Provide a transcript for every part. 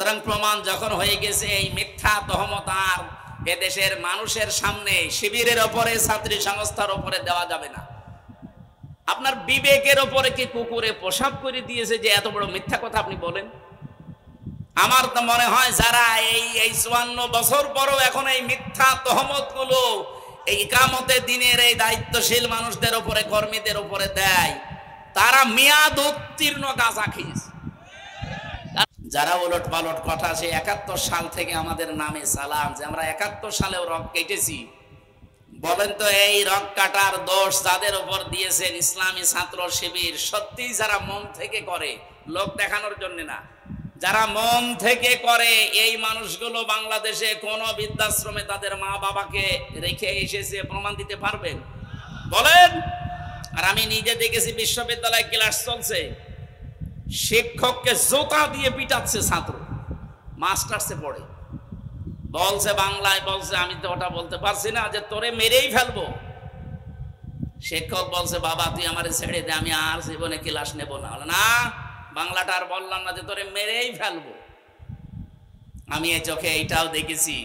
সুতরাং প্রমাণ যখন হয়ে গেছে এই মিথ্যা তহমত আর এদেশের মানুষের সামনে শিবিরের ওপরে ছাত্রী সংস্থার ওপরে দেওয়া যাবে না। আপনার বিবেকের ওপরে কি কুকুরে প্রসাব করে দিয়েছে যে এত বড় মিথ্যা কথা আপনি বলেন? আমার তো মনে হয় যারা এই 54 বছর পরও এখন এই মিথ্যা তহমত গুলো এই ইকামতের দিনের এই দায়িত্বশীল মানুষদের উপরে, কর্মীদের উপরে দেয়, তারা মেয়াদ উত্তীর্ণ গাঁজা খেয়েছে। যারা ওলট পালট কথা, সে 71 সাল থেকে আমাদের নামে সালাম যে আমরা 71 সালেও রক কেটেছি। বলেন তো এই রক কাটার দোষ যাদের উপর দিয়েছেন ইসলামী ছাত্র শিবির, সত্যি যারা মন থেকে করে, লোক দেখানোর জন্য না, যারা মন থেকে করে, এই মানুষগুলো বাংলাদেশে কোন বৃদ্ধাশ্রমে তাদের মা বাবাকে রেখে এসেছে প্রমাণ দিতে পারবেন? বলেন। আর আমি নিজে দেখেছি বিশ্ববিদ্যালয়ে ক্লাস চলছে, শিক্ষককে জোতা দিয়ে পিটাচ্ছে ছাত্র, মাস্টার্সে পড়ে, বলছে বাংলায়, বলছে আমি তো ওটা বলতে পারছি না, যে তোরে মেরেই ফেলবো। শিক্ষক বলছে বাবা তুই আমারে ছেড়ে দে, আমি আর জীবনে ক্লাস নেব না। না, বাংলাটা আর বললাম না, যে তোরে মেরেই ফেলবো। আমি এই চোখে এইটাও দেখেছি,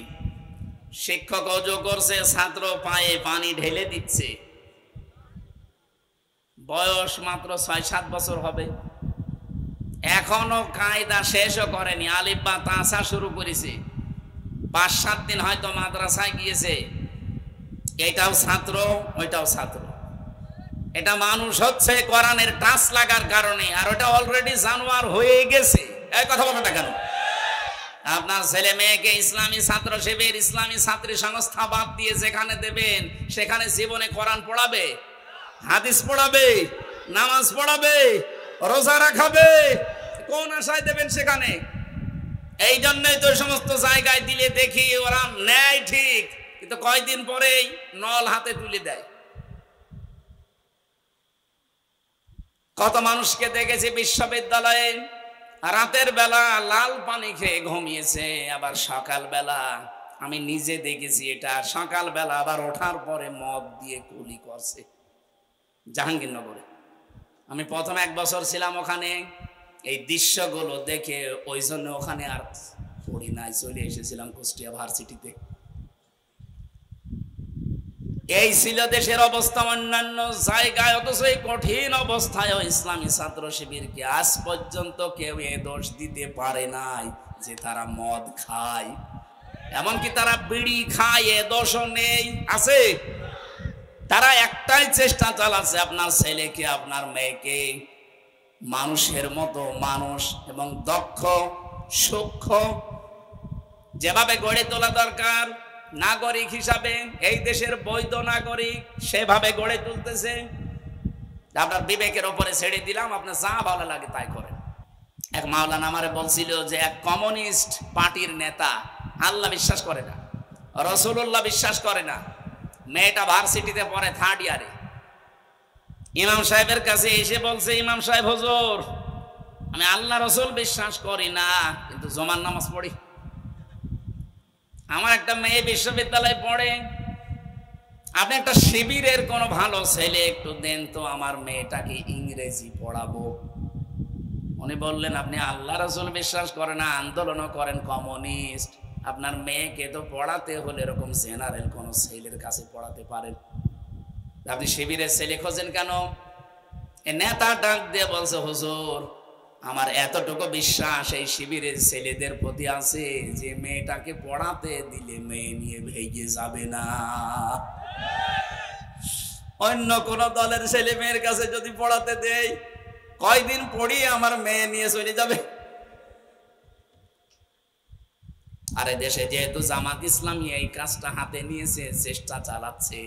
শিক্ষক অজু করছে, ছাত্র পায়ে পানি ঢেলে দিচ্ছে, বয়স মাত্র 6-7 বছর হবে, এখনো কায়দা শেষও করেনি, আলিফ বা তাসা শুরু করেছে, 5-7 দিন হয়তো মাদ্রাসায় গিয়েছে। এটাও ছাত্র, ওইটাও ছাত্র। এটা মানুষ হচ্ছে কোরআনের টাচ লাগার কারণে, আর ওটা অলরেডি জানোয়ার হয়ে গেছে। এই কথা বলবেন না কেন? আপনার ছেলে মেয়েকে ইসলামী ছাত্র শিবির, ইসলামী ছাত্রী সংস্থা বাদ দিয়ে যেখানে দেবেন, সেখানে জীবনে কোরআন পড়াবে, হাদিস পড়াবে, নামাজ পড়াবে, রোজা রাখাবে? কোন আশায় দেবেন সেখানে? এই জন্যই তো সমস্ত জায়গায় দিলে দেখি ওরা নেয় ঠিক, কিন্তু কয়দিন পরেই নল হাতে তুলে দেয়। কত মানুষকে দেখেছি বিশ্ববিদ্যালয়ে রাতের বেলা লাল পানি খেয়ে ঘুমিয়েছে, আবার সকাল বেলা, আমি নিজে দেখেছি এটা, সকাল বেলা আবার ওঠার পরে মদ দিয়ে কুলি করছে জাহাঙ্গীরনগরে। আমি প্রথম 1 বছর ছিলাম ওখানে, এই দৃশ্যগুলো দেখে ওই জন্য ওখানে আর পড়ি নাই, চলে এসেছিলাম কুষ্টিয়া ভার্সিটিতে। এই ছিল দেশের অবস্থা অন্যান্য জায়গায়, অথচ এই কঠিন অবস্থায় ইসলামী ছাত্র শিবিরকে আজ পর্যন্ত কেউ এ দোষ দিতে পারে নাই যে তারা মদ খায়, এমনকি তারা বিড়ি খায়, এ দোষও নেই। আছে? তারা একটাই চেষ্টা চালাচ্ছে, আপনার ছেলেকে, আপনার মেয়েকে মানুষের মতো মানুষ এবং দক্ষ, সূক্ষ্ম যেভাবে গড়ে তোলা দরকার, নাগরিক হিসাবে এই দেশের বৈধ নাগরিক, সেভাবে গড়ে তুলতেছে। আপনার বিবেকের উপরে ছেড়ে দিলাম, আপনার যা ভালো লাগে তাই করেন। এক মাওলানা আমারে বলছিল যে এক কমিউনিস্ট পার্টির নেতা আল্লাহ বিশ্বাস করে না, রাসূলুল্লাহ বিশ্বাস করে না, মেয়েটা ভার্সিটিতে পড়ে 3rd ইয়ারে, ইমাম সাহেবের কাছে এসে বলছে, ইমাম সাহেব হুজুর আমি আল্লাহ রাসূল বিশ্বাস করি না, কিন্তু জুমার নামাজ পড়ি। আমার একটা মেয়ে বিশ্ববিদ্যালয়ে পড়ে, আপনি একটা শিবিরের কোন ভালো ছেলে একটু দেন তো, আমার মেয়েটাকে ইংরেজি পড়াবো। উনি বললেন আপনি আল্লাহ রাসূল বিশ্বাস করেন না, আন্দোলনও করেন, কমিউনিস্ট, আপনার মেয়েকে তো পড়াতে হলে এরকম জেনারেল কোন ছেলের কাছে পড়াতে পারেন, আপনি শিবিরের ছেলে খোঁজেন কেন? এ নেতা ডাক দিয়ে বলছে হুজুর আমার এতটুকু বিশ্বাস এই শিবিরের ছেলেদের প্রতি আছে যে মেয়েটাকে পড়াতে দিলে মেয়ে নিয়ে ভেগে যাবে না। অন্য কোন দলের ছেলে মেয়ের কাছে যদি পড়াতে দেই, কয়দিন পড়িয়ে আমার মেয়ে নিয়ে চলে যাবে। আরে দেশে যেহেতু জামাত ইসলামী এই কাজটা হাতে নিয়েছে, চেষ্টা চালাচ্ছে,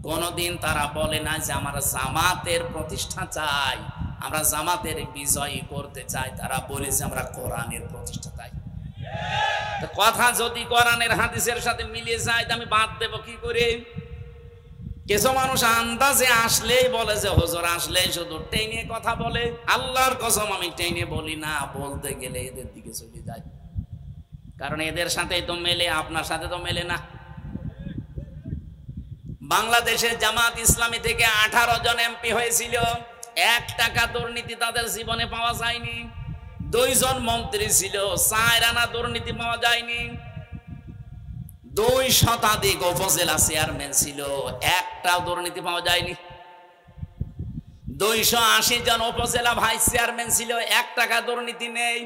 কোনদিন তারা বলে না যে আমরা জামাতের প্রতিষ্ঠা চাই, আমরা জামাতের বিজয়ী করতে চাই, তারা বলেছে আমরা কোরআনের প্রতিষ্ঠা চাই। কথা যদি কোরআনের হাদিসের সাথে মিলিয়ে যায়, আমি বাদ দেব কি করে? কিছু মানুষ আন্দাজে আসলেই বলে যে হুজুর আসলেই শুধু টেনে কথা বলে, আল্লাহর কসম আমি টেনে বলি না, বলতে গেলে এদের দিকে চলে যায়, কারণ এদের সাথেই তো মেলে, আপনার সাথে তো মেলে না। বাংলাদেশের জামাত ইসলামী থেকে 18 জন এমপি হয়েছিল, 1 টাকা দুর্নীতি তাদের জীবনে পাওয়া যায়নি। 2 জন মন্ত্রী ছিল, 4 আনা দুর্নীতি পাওয়া যায়নি। 2 শতাধিক উপজেলা চেয়ারম্যান ছিল, একটাও দুর্নীতি পাওয়া যায়নি। 280 জন উপজেলা ভাইস চেয়ারম্যান ছিল, 1 টাকা দুর্নীতি নেই।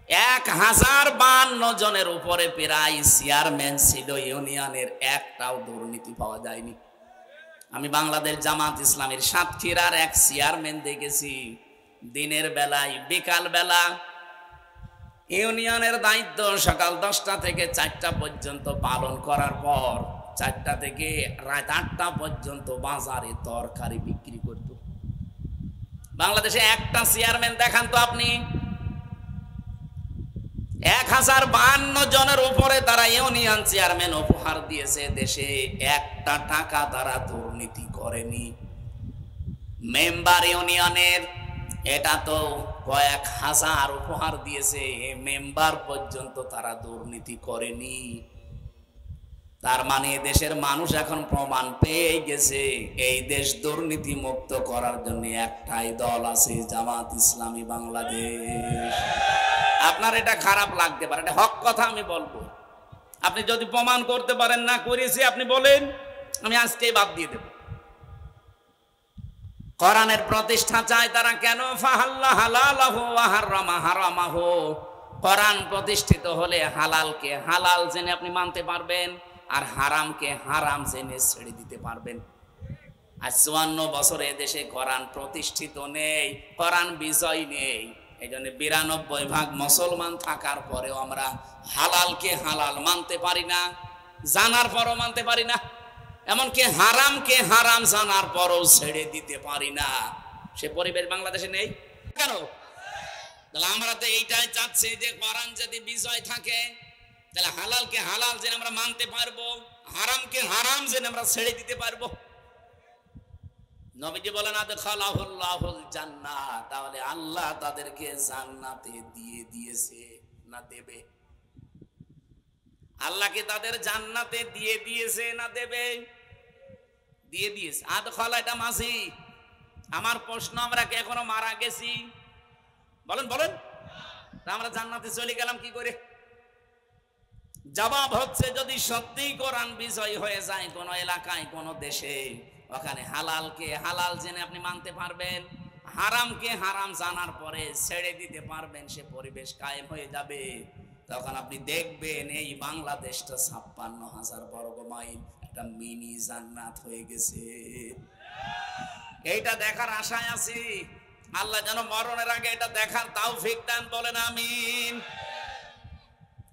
1052 জনের উপরে প্রায় চেয়ারম্যান ছিল ইউনিয়নের, একটাও দুর্নীতি পাওয়া যায়নি। আমি বাংলাদেশ জামাত ইসলামের সাতক্ষীরার এক চেয়ারম্যান দেখেছি, দিনের বেলায় বিকাল বেলা ইউনিয়নের দায়িত্ব সকাল 10টা থেকে 4টা পর্যন্ত পালন করার পর 4টা থেকে রাত 8টা পর্যন্ত বাজারে তরকারি বিক্রি করত। বাংলাদেশে একটা চেয়ারম্যান দেখান তো আপনি। 1052 জনের উপরে তারা ইউনিয়ন চেয়ারম্যান উপহার দিয়েছে, দেশে 1টা টাকা তারা দুর্নীতি করেনি। মেম্বার ইউনিয়নের এটা তো কয়েক হাজার উপহার দিয়েছে, মেম্বার পর্যন্ত তারা দুর্নীতি করেনি। তার মানে দেশের মানুষ এখন প্রমাণ পেয়ে গেছে এই দেশ দুর্নীতি মুক্ত করার জন্য একটাই দল আছে, জামাত ইসলামী বাংলাদেশ। আপনার এটা খারাপ লাগতে পারে, এটা হক কথা আমি বলবো। আপনি যদি প্রমাণ করতে পারেন না করেছি আপনি বলেন, আমি আজকেই বাদ দিয়ে দেব। কোরআনের প্রতিষ্ঠা চায় তারা কেন? ফাহাল্লা হালালাহু ওয়া হারামা হারামাহু। কোরআন প্রতিষ্ঠিত হলে হালালকে হালাল জেনে আপনি মানতে পারবেন, আর হারামকে হারাম জেনে ছেড়ে দিতে পারবেন। আজ 54 বছরে দেশে কোরআন প্রতিষ্ঠিত নেই, কোরআন বিজয় নেই। এই জন্য 92% মুসলমান থাকার পরেও আমরা হালালকে হালাল মানতে পারি না, জানার পরও মানতে পারি না, এমনকি হারামকে হারাম জানার পরও ছেড়ে দিতে পারি না। সে পরিবেশ বাংলাদেশে নেই কেন? তাহলে আমরা তো এইটাই চাচ্ছি যে কোরআন যদি বিজয় থাকে তাহলে হালালকে হালাল জেনে আমরা মানতে পারবো, হারামকে হারাম জেনে আমরা ছেড়ে দিতে পারবো। নবীজি বলেন আদখালাহুল্লাহুল জান্নাহ, তাহলে আল্লাহ তাদেরকে জান্নাতে দিয়ে দিয়েছে না দেবে? আল্লাহকে তাদের জান্নাতে দিয়ে দিয়েছে না দেবে? দিয়ে দিয়েছে। আদখালা এটা মাঝি। আমার প্রশ্ন, আমরা কি এখনো মারা গেছি? বলেন বলেন, আমরা জান্নাতে চলে গেলাম কি করে? জবাব হচ্ছে, যদি সত্যিই কোরআন বিজয় হয়ে যায় কোন এলাকায় কোন দেশে, ওখানে হালালকে হালাল জেনে আপনি মানতে পারবেন, হারামকে হারাম জানার পরে ছেড়ে দিতে পারবেন, সে পরিবেশ কায়েম হয়ে যাবে। তখন আপনি দেখবেন এই বাংলাদেশটা 56,000 বর্গ মাইল একটা মিনি জান্নাত হয়ে গেছে। এইটা দেখার আশায় আছি। আল্লাহ যেন মরণের আগে এটা দেখার তৌফিক দান, বলেন আমিন।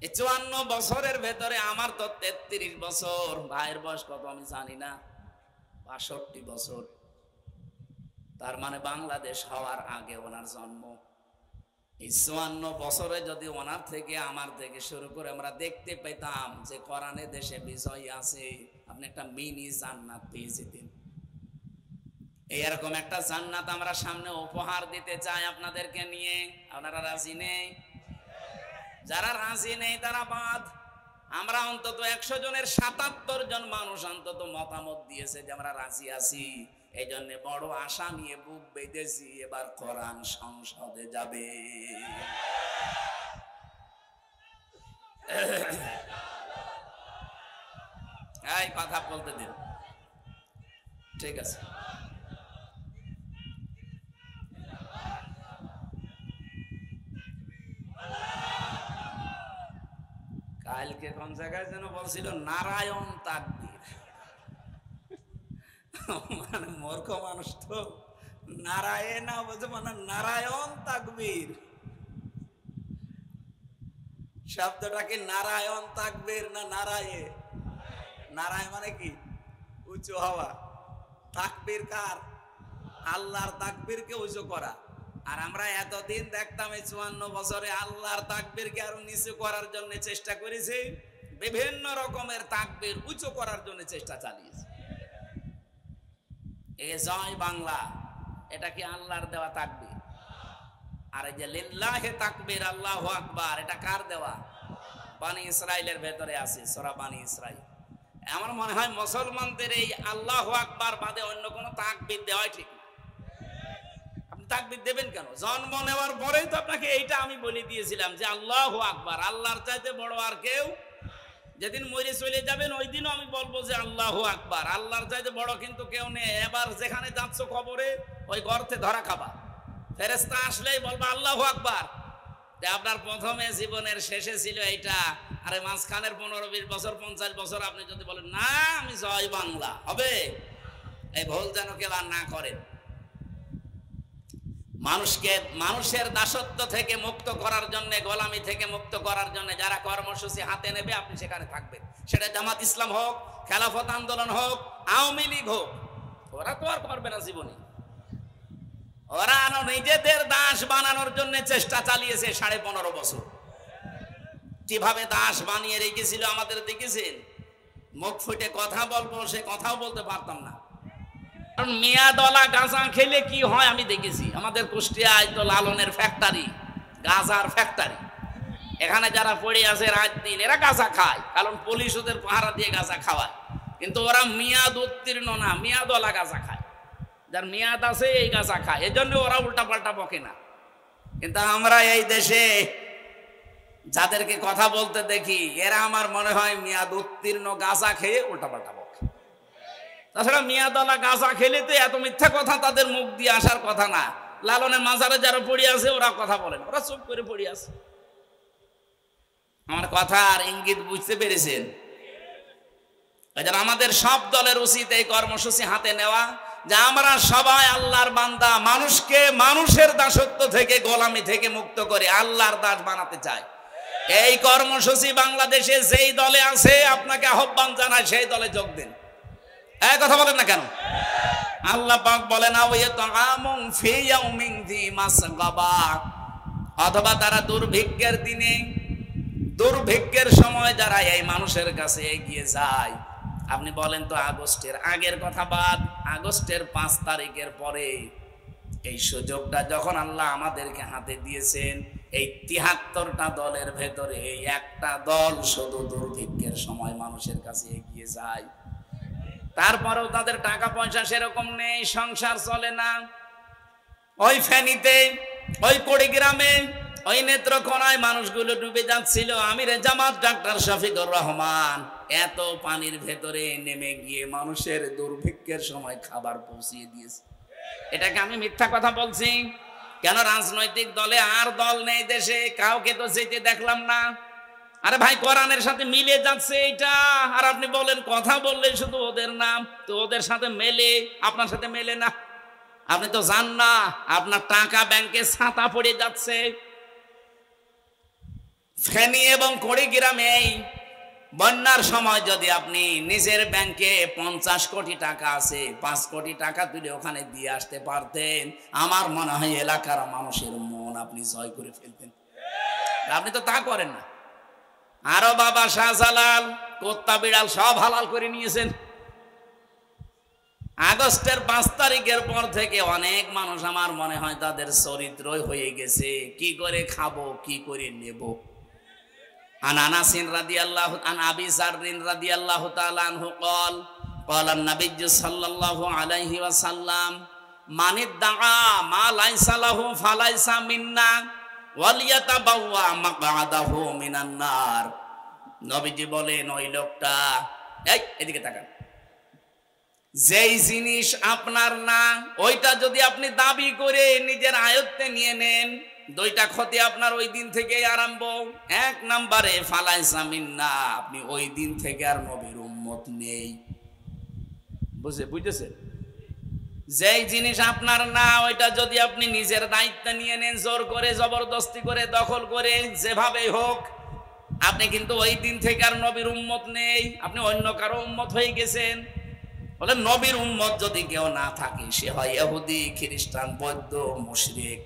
এই 54 বছরের ভেতরে আমার তো 33 বছর, ভাইয়ের বয়স কত আমি জানি না, 62 বছর। তার মানে বাংলাদেশ হওয়ার আগে ওনার জন্ম। এই 54 বছরে যদি ওনার থেকে আমার থেকে শুরু করে আমরা দেখতে পেতাম যে কোরআনে দেশে বিজয় আছে, আপনি একটা মিনি জান্নাত পেয়ে যেতেন। এরকম একটা জান্নাত আমরা সামনে উপহার দিতে চাই আপনাদেরকে নিয়ে। আপনারা রাজি নেই? যারা রাজি নেই তারা বাদ। আমরা অন্তত 100 জনের 77 জন মানুষ অন্তত মতামত দিয়েছে যে আমরা রাজি আছি। এই জন্য বড় আশা নিয়ে বুক বেঁধেছি, এবার কোরআন সংসদে যাবে। এই কথা বলতে দিন, ঠিক আছে? কালকে কোন জায়গায় যেন বলছিল নারায়ণ তাকবীর, মানে মূর্খ মানুষ তো নারায়ণ বলছে, মানে নারায়ণ তাকবীর। শব্দটা কি নারায়ণ তাকবীর না নারায়ে? নারায় মানে কি? উঁচু হওয়া। তাকবীর কার? আল্লাহর তাকবীরকে উঁচু করা। আর আমরা এতদিন দেখতাম এই 54 বছরে আল্লাহর তাকবীরকে আরো নিচু করার জন্য চেষ্টা করেছি, বিভিন্ন রকমের তাকবীর উঁচু করার জন্য চেষ্টা চালিয়েছি। এই জয় বাংলা, এটা কি আল্লাহর দেওয়া তাকবীর? আর এই যে লিল্লাহে তাকবীর, আল্লাহু আকবার, এটা কার দেওয়া? বানি ইসরাইলের ভেতরে আছে, সূরা বানি ইসরাইল। আমার মনে হয় মুসলমানদের এই আল্লাহু আকবার বাদে অন্য কোনো তাকবীর দেওয়াই ঠিক না। আপনি তাকবীর দেবেন কেন? জন্ম নেওয়ার পরেই তো আপনাকে এইটা আমি বলে দিয়েছিলাম যে আল্লাহু আকবার, আল্লাহর চাইতে বড় আর কেউ। যেদিন মরে চলে যাবেন ওই দিনও আমি বলবো যে আল্লাহু আকবার, আল্লাহর চাইতে বড় কিন্তু কেউ নেই। এবার যেখানে যাচ্ছ কবরে, ওই গর্তে ধরা খাবা, ফেরেশতা আসলেই বলবা আল্লাহু আকবার। যে আপনার প্রথমে জীবনের শেষে ছিল এইটা, আরে মাঝখানের 15-20 বছর 50 বছর আপনি যদি বলেন না আমি জয় বাংলা, হবে? এই ভুল যেন কেউ আর না করেন। মানুষকে মানুষের দাসত্ব থেকে মুক্ত করার জন্য, গোলামি থেকে মুক্ত করার জন্য যারা কর্মসূচি হাতে নেবে আপনি সেখানে থাকবেন। সেটা জামাত ইসলাম হোক, খেলাফত আন্দোলন হোক, আওয়ামী লীগ হোক, ওরা তো আর করবে না জীবনে। ওরা নিজেদের দাস বানানোর জন্য চেষ্টা চালিয়েছে 15.5 বছর। কিভাবে দাস বানিয়ে রেখেছিল আমাদের দেখেছেন? মুখ ফুটে কথা বলবো, সে কথাও বলতে পারতাম না। কারণ মেয়াদওয়ালা গাঁজা খেলে কি হয় আমি দেখেছি। আমাদের কুষ্টিয়ায় তো লালনের ফ্যাক্টরি, গাঁজার ফ্যাক্টরি। এখানে যারা পড়ে আছে রাত দিন এরা গাঁজা খায়, কারণ পুলিশ ওদের পাহারা দিয়ে গাঁজা খাওয়ায়। কিন্তু ওরা মেয়াদ উত্তীর্ণ না, মেয়াদওয়ালা গাঁজা খায়। যার মেয়াদ আছে এই গাঁজা খায়, এজন্য ওরা উল্টা পাল্টা বকে না। কিন্তু আমরা এই দেশে যাদেরকে কথা বলতে দেখি, এরা আমার মনে হয় মেয়াদ উত্তীর্ণ গাঁজা খেয়ে উল্টা পাল্টা বকে। তাছাড়া মেয়াদওয়ালা গাঁজা খেলে তো এত মিথ্যা কথা তাদের মুখ দিয়ে আসার কথা না। লালনের মাজারে যারা পড়ে আছে ওরা কথা বলেন, ওরা চুপ করে পড়ে আছে। আমার কথা আর ইঙ্গিত বুঝতে পেরেছেন? আমাদের সব দলের উচিত এই কর্মসূচি হাতে নেওয়া, যে আমরা সবাই আল্লাহর বান্দা, মানুষকে মানুষের দাসত্ব থেকে, গোলামি থেকে মুক্ত করে আল্লাহর দাস বানাতে চাই। এই কর্মসূচি বাংলাদেশে যেই দলে আছে আপনাকে আহ্বান জানায় সেই দলে যোগ দিন। এই কথা বলেন না কেন? আল্লাহ পাক বলেন অথবা তারা দুর্ভিক্ষের দিনে, দুর্ভিক্ষের সময় যারা এই মানুষের কাছে এগিয়ে যায়। আপনি বলেন তো আগস্টের আগের কথা বাদ, আগস্টের 5 তারিখের পরে এই সুযোগটা যখন আল্লাহ আমাদেরকে হাতে দিয়েছেন, এই 73টা দলের ভেতরে এই একটা দল শুধু দুর্ভিক্ষের সময় মানুষের কাছে এগিয়ে যায়। তারপরেও তাদের টাকা পয়সা সেরকম নেই, সংসার চলে না। ওই ফেনীতে, ওই কুড়িগ্রামে, ওই নেত্রকোনায় মানুষগুলো ডুবে যাচ্ছিল। আমিরে জামাত ডাক্তার শফিকুর রহমান এত পানির ভেতরে নেমে গিয়ে মানুষের দুর্ভিক্ষের সময় খাবার পৌঁছিয়ে দিয়েছে। এটাকে আমি মিথ্যা কথা বলছি? কেন? রাজনৈতিক দলে আর দল নেই দেশে, কাউকে তো যেতে দেখলাম না। আরে ভাই, কোরআনের সাথে মিলে যাচ্ছে এটা, আর আপনি বলেন কথা বললে শুধু ওদের নাম, তো ওদের সাথে মেলে, আপনার সাথে মেলে না। আপনি তো জান না আপনার টাকা ব্যাংকে ছাতা পড়ে যাচ্ছে। ফেনী এবং কুড়িগ্রামে বন্যার সময় যদি আপনি নিজের ব্যাংকে 50 কোটি টাকা আছে, 5 কোটি টাকা তুলে ওখানে দিয়ে আসতে পারতেন, আমার মনে হয় এলাকার মানুষের মন আপনি জয় করে ফেলতেন। আপনি তো তা করেন না। আরো বাবা শাহজালাল, কুত্তা বিড়াল সব হালাল করে নিয়েছেন। আগস্টের 5 তারিখের পর থেকে অনেক মানুষ আমার মনে হয় তাদের চরিত্রই হয়ে গেছে কি করে খাবো, কি করে নেব। عن أنس رضي الله عن أبي ذر رضي الله تعالى عنه قال قال النبي صلى الله عليه وسلم من ادعى ما ليس له فليس منا وليتبوأ مقعده من النار। নবীজি বলেন ওই লোকটা, এই এদিকে তাকান, যেই জিনিস আপনার না ওইটা যদি আপনি দাবি করে নিজের আয়ত্তে নিয়ে নেন, 2টা ক্ষতি আপনার ওই দিন থেকে আরম্ভ। 1 নম্বরে ফালাইসা মিন্না, আপনি ওই দিন থেকে আর নবীর উম্মত নেই। বুঝেছেন? যেই জিনিস আপনার না ওইটা যদি আপনি নিজের দায়িত্ব নিয়ে নেন, জোর করে, জবরদস্তি করে, দখল করে, যেভাবে হোক, আপনি কিন্তু ওই দিন থেকে আর নবীর উম্মত নেই, আপনি অন্য কারো উম্মত হয়ে গেছেন। বলে নবীর উম্মত যদি কেউ না থাকে, সে হয় ইহুদি, খ্রিস্টান, বৌদ্ধ, মুশরিক।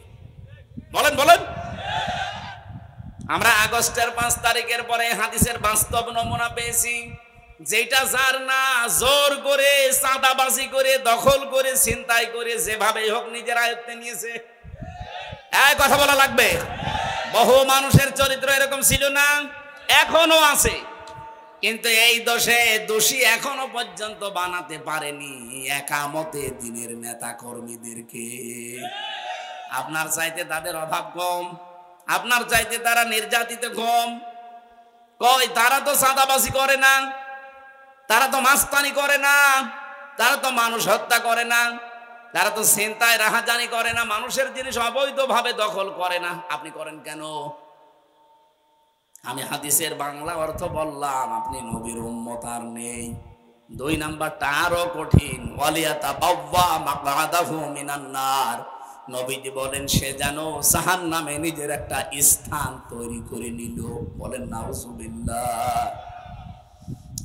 বলেন বলেন। আমরা আগস্টের 5 তারিখের পরে হাদিসের বাস্তব নমুনা পেয়েছি, যেটা যার না জোর করে, চাঁদাবাজি করে, দখল করে, ছিনতাই করে, যেভাবে হোক নিজের আয়ত্তে নিয়েছে। এই কথা বলা লাগবে। বহু মানুষের চরিত্র এরকম ছিল না, এখনো আছে, কিন্তু এই দোষী এখনো পর্যন্ত বানাতে পারেনি একামতে দিনের নেতা কর্মীদেরকে। আপনার চাইতে তাদের অভাব কম, আপনার চাইতে তারা নির্যাতিত কম। কই, তারা তো চাঁদাবাজি করে না, তারা তো মাস্তানি করে না, তারা তো মানুষ হত্যা করে না, তারা তো ছিনতাই রাহাজানি করে না, মানুষের জিনিস অবৈধভাবে দখল করে না। আপনি করেন কেন? আমি হাদিসের বাংলা অর্থ বললাম, আপনি নবীর উম্মত আর নেই। 2 নাম্বারটা আরো কঠিন, ওয়ালিয়াতাবাওয়া মাকআদাহু মিনান নার। নবীজি বলেন সে যেন জাহান্নামে নিজের একটা স্থান তৈরি করে নিল। বলেন নাউজুবিল্লাহ।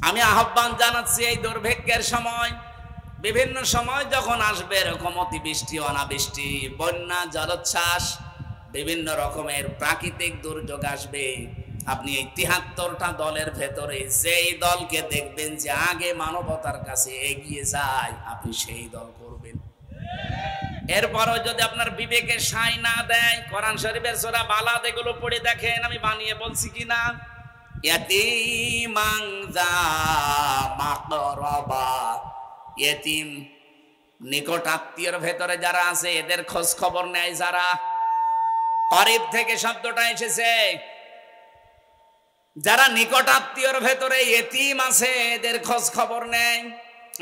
আমি আহ্বান জানাচ্ছি, এই দুর্ভিক্ষের সময়, বিভিন্ন সময় যখন আসবে এরকম অতিবৃষ্টি, অনাবৃষ্টি, বন্যা, জলোচ্ছ্বাস, বিভিন্ন রকমের প্রাকৃতিক দুর্যোগ আসবে, আপনি এই ৭৩টা দলের ভেতরে যেই দলকে দেখবেন যে আগে মানবতার কাছে এগিয়ে যায়, আপনি সেই দল করবেন। এরপরও যদি আপনার বিবেকে সাই না দেয়, কোরআন শরীফের সূরা বালাদ এগুলো পড়ে দেখেন, আমি বানিয়ে বলছি কিনা। ইয়াতীমান যা মাকরাবা, ইতিম নিকট আত্মীয়র ভেতরে যারা আছে এদের খোঁজ খবর নেয় যারা। করিব থেকে শব্দটা এসেছে, যারা নিকট আত্মীয়র ভেতরে ইতিম আছে এদের খোঁজ খবর নেয়।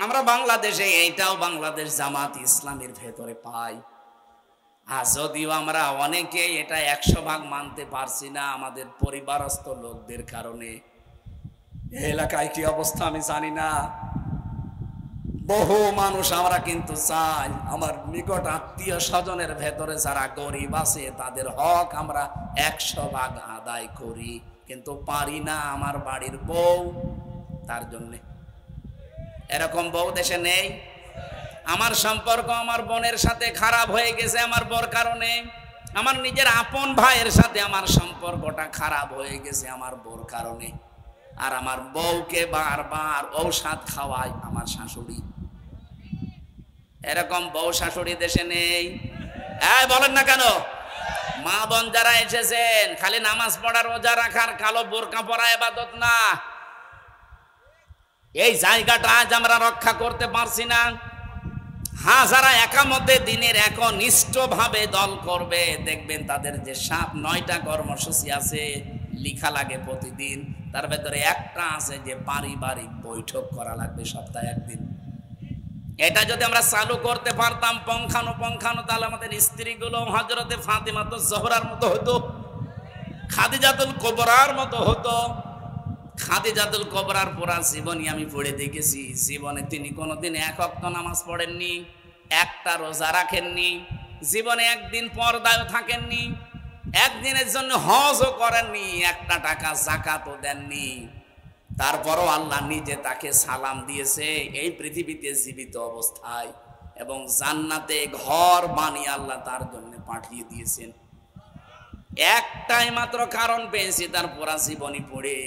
আমরা বাংলাদেশে এইটাও বাংলাদেশ জামাত ইসলামের ভেতরে পাই। আর যদিও আমরা অনেকে এটা 100% মানতে পারছি না আমাদের পরিবারস্থ লোকদের কারণে। এলাকায় কি অবস্থা আমি জানি না, বহু মানুষ আমরা কিন্তু চাই আমার নিকট আত্মীয় স্বজনের ভেতরে যারা গরিব আছে তাদের হক আমরা 100% আদায় করি, কিন্তু পারি না। আমার বাড়ির বউ, তার জন্যে এরকম বউ দেশে নেই। আমার সম্পর্ক আমার বোনের সাথে খারাপ হয়ে গেছে আমার বউর কারণে, আমার নিজের আপন ভাইয়ের সাথে আমার সম্পর্কটা খারাপ হয়ে গেছে আমার বউর কারণে। আর আমার বউকে বারবার ঔষধ খাওয়ায় আমার শাশুড়ি। এরকম বউ শাশুড়ি দেশে নেই। বলেন না কেন? মা বোন যারা এসেছেন, খালি নামাজ পড়া, রোজা রাখার, কালো বোরকা পরা ইবাদত না। এই জায়গাটা আজ আমরা রক্ষা করতে পারছি না। যারা একামতে দিনের একনিষ্ঠভাবে দল করবে, দেখবেন তাদের যে 9টা কর্মসূচি আছে লিখা লাগে প্রতিদিন, তার ভেতরে একটা আছে যে পারিবারিক বৈঠক করা লাগবে সপ্তাহে 1 দিন। এটা যদি আমরা চালু করতে পারতাম পঙ্খানো, তাহলে আমাদের স্ত্রীগুলো হযরতে ফাতিমাতুজ জোহরার মতো হতো, খাদিজাতুল কুবরার মতো হতো। খাদিজাতুল কুবরার পুরা জীবনী আমি পড়ে দেখেছি। জীবনে তিনি কোনোদিন 1 ওয়াক্ত নামাজ পড়েননি, একটা রোজা রাখেননি, জীবনে 1 দিন পর্দায়ও থাকেননি, 1 দিনের জন্য হজও করেননি, 1টা টাকা যাকাতও দেননি। তারপরও আল্লাহ নিজে তাকে সালাম দিয়েছে এই পৃথিবীতে জীবিত অবস্থায়, এবং জান্নাতে ঘর বানিয়ে আল্লাহ তার জন্য পাঠিয়ে দিয়েছেন। একটাই মাত্র কারণ পেয়েছি তার পুরা জীবনী পড়ে,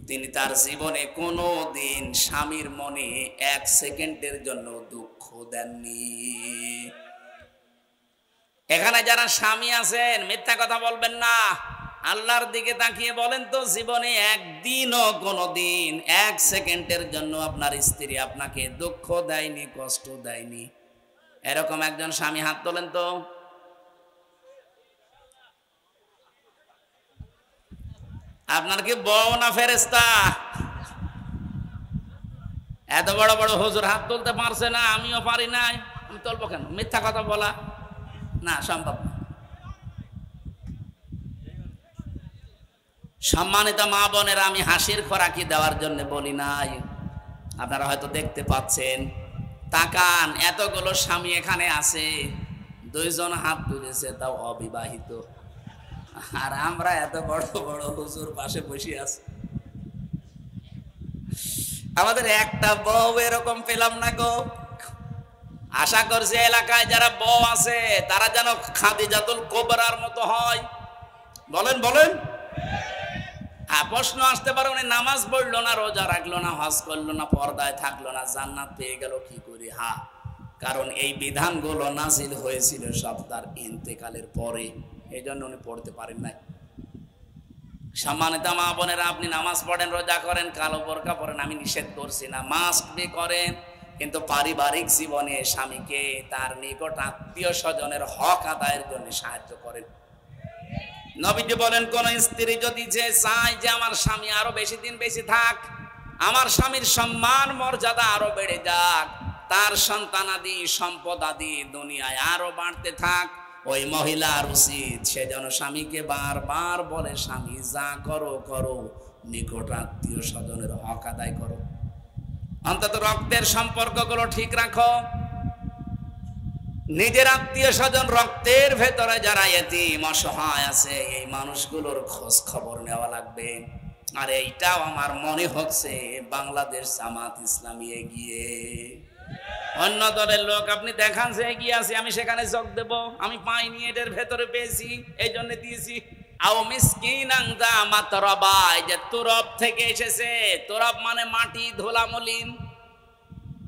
তিনি তার জীবনে কোনো দিন স্বামীর মনে 1 সেকেন্ডের জন্য দুঃখ দেননি। এখানে যারা স্বামী আছেন মিথ্যা কথা বলবেন না, আল্লাহর দিকে তাকিয়ে বলেন তো, জীবনে একদিনও কোনোদিন 1 সেকেন্ডের জন্য আপনার স্ত্রী আপনাকে দুঃখ দেয়নি, কষ্ট দেয়নি? এরকম একজন স্বামী হাত তোলেন তো। আপনার কি বউ না ফেরেশতা? এত বড় বড় হুজুর হাত তুলতে পারছে না, আমিও পারি নাই, আমি তুলবো কেন? মিথ্যা কথা বলা না, সম্ভব না। সম্মানিত মা বোনেরা, আমি হাসির খোরাকি দেওয়ার জন্য বলি নাই, আপনারা হয়তো দেখতে পাচ্ছেন। তাকান, এতগুলো স্বামী এখানে আছে, 2 জন হাত তুলেছে, তাও অবিবাহিত। আর আমরা এত বড় বড় হুজুর পাশে বসে আছি, আমাদের একটা বউ এরকম পেলাম না গো। আশা করছি এলাকায় যারা বউ আছে তারা যেন খাদিজাতুল কুবরার মতো হয়। বলেন বলেন। প্রশ্ন আসতে পারে, উনি নামাজ পড়লো না, রোজা রাখলো না, হজ করলো না, পর্দায় থাকলো না, জান্নাত পেয়ে গেল কি করে? কারণ এই বিধানগুলো নাযিল হয়েছিল সব তার ইন্তেকালের পরে, এই জন্য উনি পড়তে পারেন নাই। সম্মানিত মা বোনেরা, আপনি নামাজ পড়েন, রোজা করেন, কালো বোরকা পরেন, আমি নিষেধ করছি না, মাস্ক বি করেন, কিন্তু পারিবারিক জীবনে স্বামীকে তার নিকট আত্মীয় স্বজনের হক আদায়ের জন্য সাহায্য করেন। নবীজি বলেন, কোন স্ত্রী যদি যে চায় যে আমার স্বামী আরো বেশি দিন বেশি থাক, আমার স্বামীর সম্মান মর্যাদা আরো বেড়ে যাক, তার সন্তানাদি সম্পদ আদি দুনিয়ায় আরো বাড়তে থাক, ওই মহিলার উচিত সে যেন স্বামীকে বারবার বলে, স্বামী যা করো করো, নিকট আত্মীয় স্বজনের হক আদায় করো, অন্তত রক্তের সম্পর্কগুলো ঠিক রাখো। নিজের আত্মীয় স্বজন রক্তের ভেতরে যারা এতিম অসহায় আছে, এই মানুষগুলোর খোঁজ খবর নেওয়া লাগবে। আর এইটাও আমার মনে হচ্ছে বাংলাদেশ জামাত ইসলামী এগিয়ে। অন্য দলের লোক আপনি দেখান যে এগিয়ে আছে, আমি সেখানে যোগ দেব, আমি পাইনি, এটার ভেতরে পেয়েছি, এই জন্য দিয়েছি। আও মিসকিনাং দা মাতরাবা, এই যে তুরব থেকে এসেছে, তুরব মানে মাটি, ধুলা মলিন,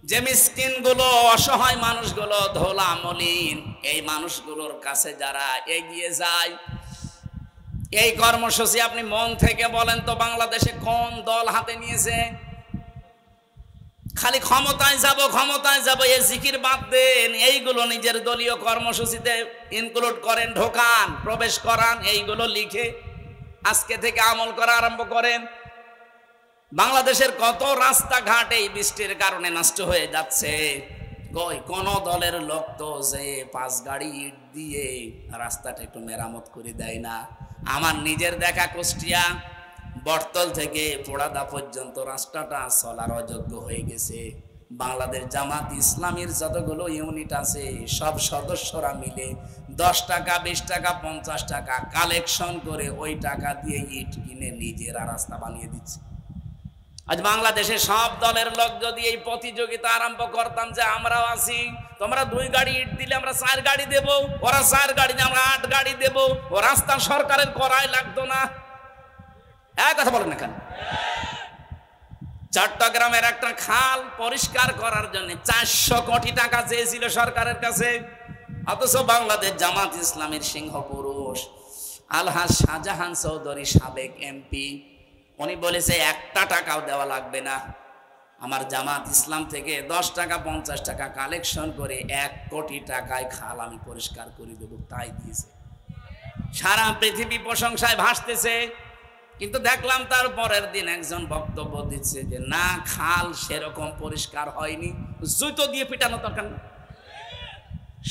যে মিসকিন গুলো অসহায় মানুষগুলো ধোলা মলিন, এই মানুষগুলোর কাছে যারা এগিয়ে যায়, এই কর্মসূচি আপনি মন থেকে বলেন তো বাংলাদেশে কোন দল হাতে নিয়েছে? খালি ক্ষমতায় যাব ক্ষমতায় যাব, এই জিকির বাদ দেন, এইগুলো নিজের দলীয় কর্মসূচিতে ইনক্লুড করেন, ঢোকান, প্রবেশ করান, এইগুলো লিখে আজকে থেকে আমল করা আরম্ভ করেন। বাংলাদেশের কত রাস্তাঘাট এই বৃষ্টির কারণে নষ্ট হয়ে যাচ্ছে। কই কোন দলের লোক তো যে 5 গাড়ি ইট দিয়ে রাস্তাটা একটু মেরামত করে দেয় না। আমার নিজের দেখা কুষ্টিয়া বটতল থেকে পোড়াদা পর্যন্ত রাস্তাটা চলার অযোগ্য হয়ে গেছে। বাংলাদেশ জামাত ইসলামীর যতগুলো ইউনিট আছে সব সদস্যরা মিলে 10 টাকা 20 টাকা 50 টাকা কালেকশন করে ওই টাকা দিয়ে ইট কিনে নিজেরা রাস্তা বানিয়ে দিচ্ছে। আজ বাংলাদেশে সব দলের লোক যদি এই প্রতিযোগিতা আরম্ভ করতাম যে আমরাও আছি, তোমরা 2 গাড়ি ইট দিলে আমরা 4 গাড়ি দেব, ওরা 4 গাড়ি দিয়ে আমরা 8 গাড়ি দেব, ও রাস্তা সরকারের করাই লাগতো না। এক কথা বলেন না কেন? চট্টগ্রামের একটা খাল পরিষ্কার করার জন্য 400 কোটি টাকা চেয়েছিল সরকারের কাছে, অথচ বাংলাদেশ জামাত ইসলামের সিংহ পুরুষ আলহাজ শাহজাহান চৌধুরী সাবেক এমপি, উনি বলেছে 1 টাকাও দেওয়া লাগবে না, আমার জামাত ইসলাম থেকে 10 টাকা 50 টাকা কালেকশন করে 1 কোটি টাকায় খাল আমি পরিষ্কার করে দেব, তাই দিয়েছে। সারা পৃথিবী প্রশংসায় ভাসতেছে। কিন্তু দেখলাম তার পরের দিন একজন বক্তব্য দিচ্ছে যে না, খাল সেরকম পরিষ্কার হয়নি, জুতো দিয়ে পিটানো দরকার না।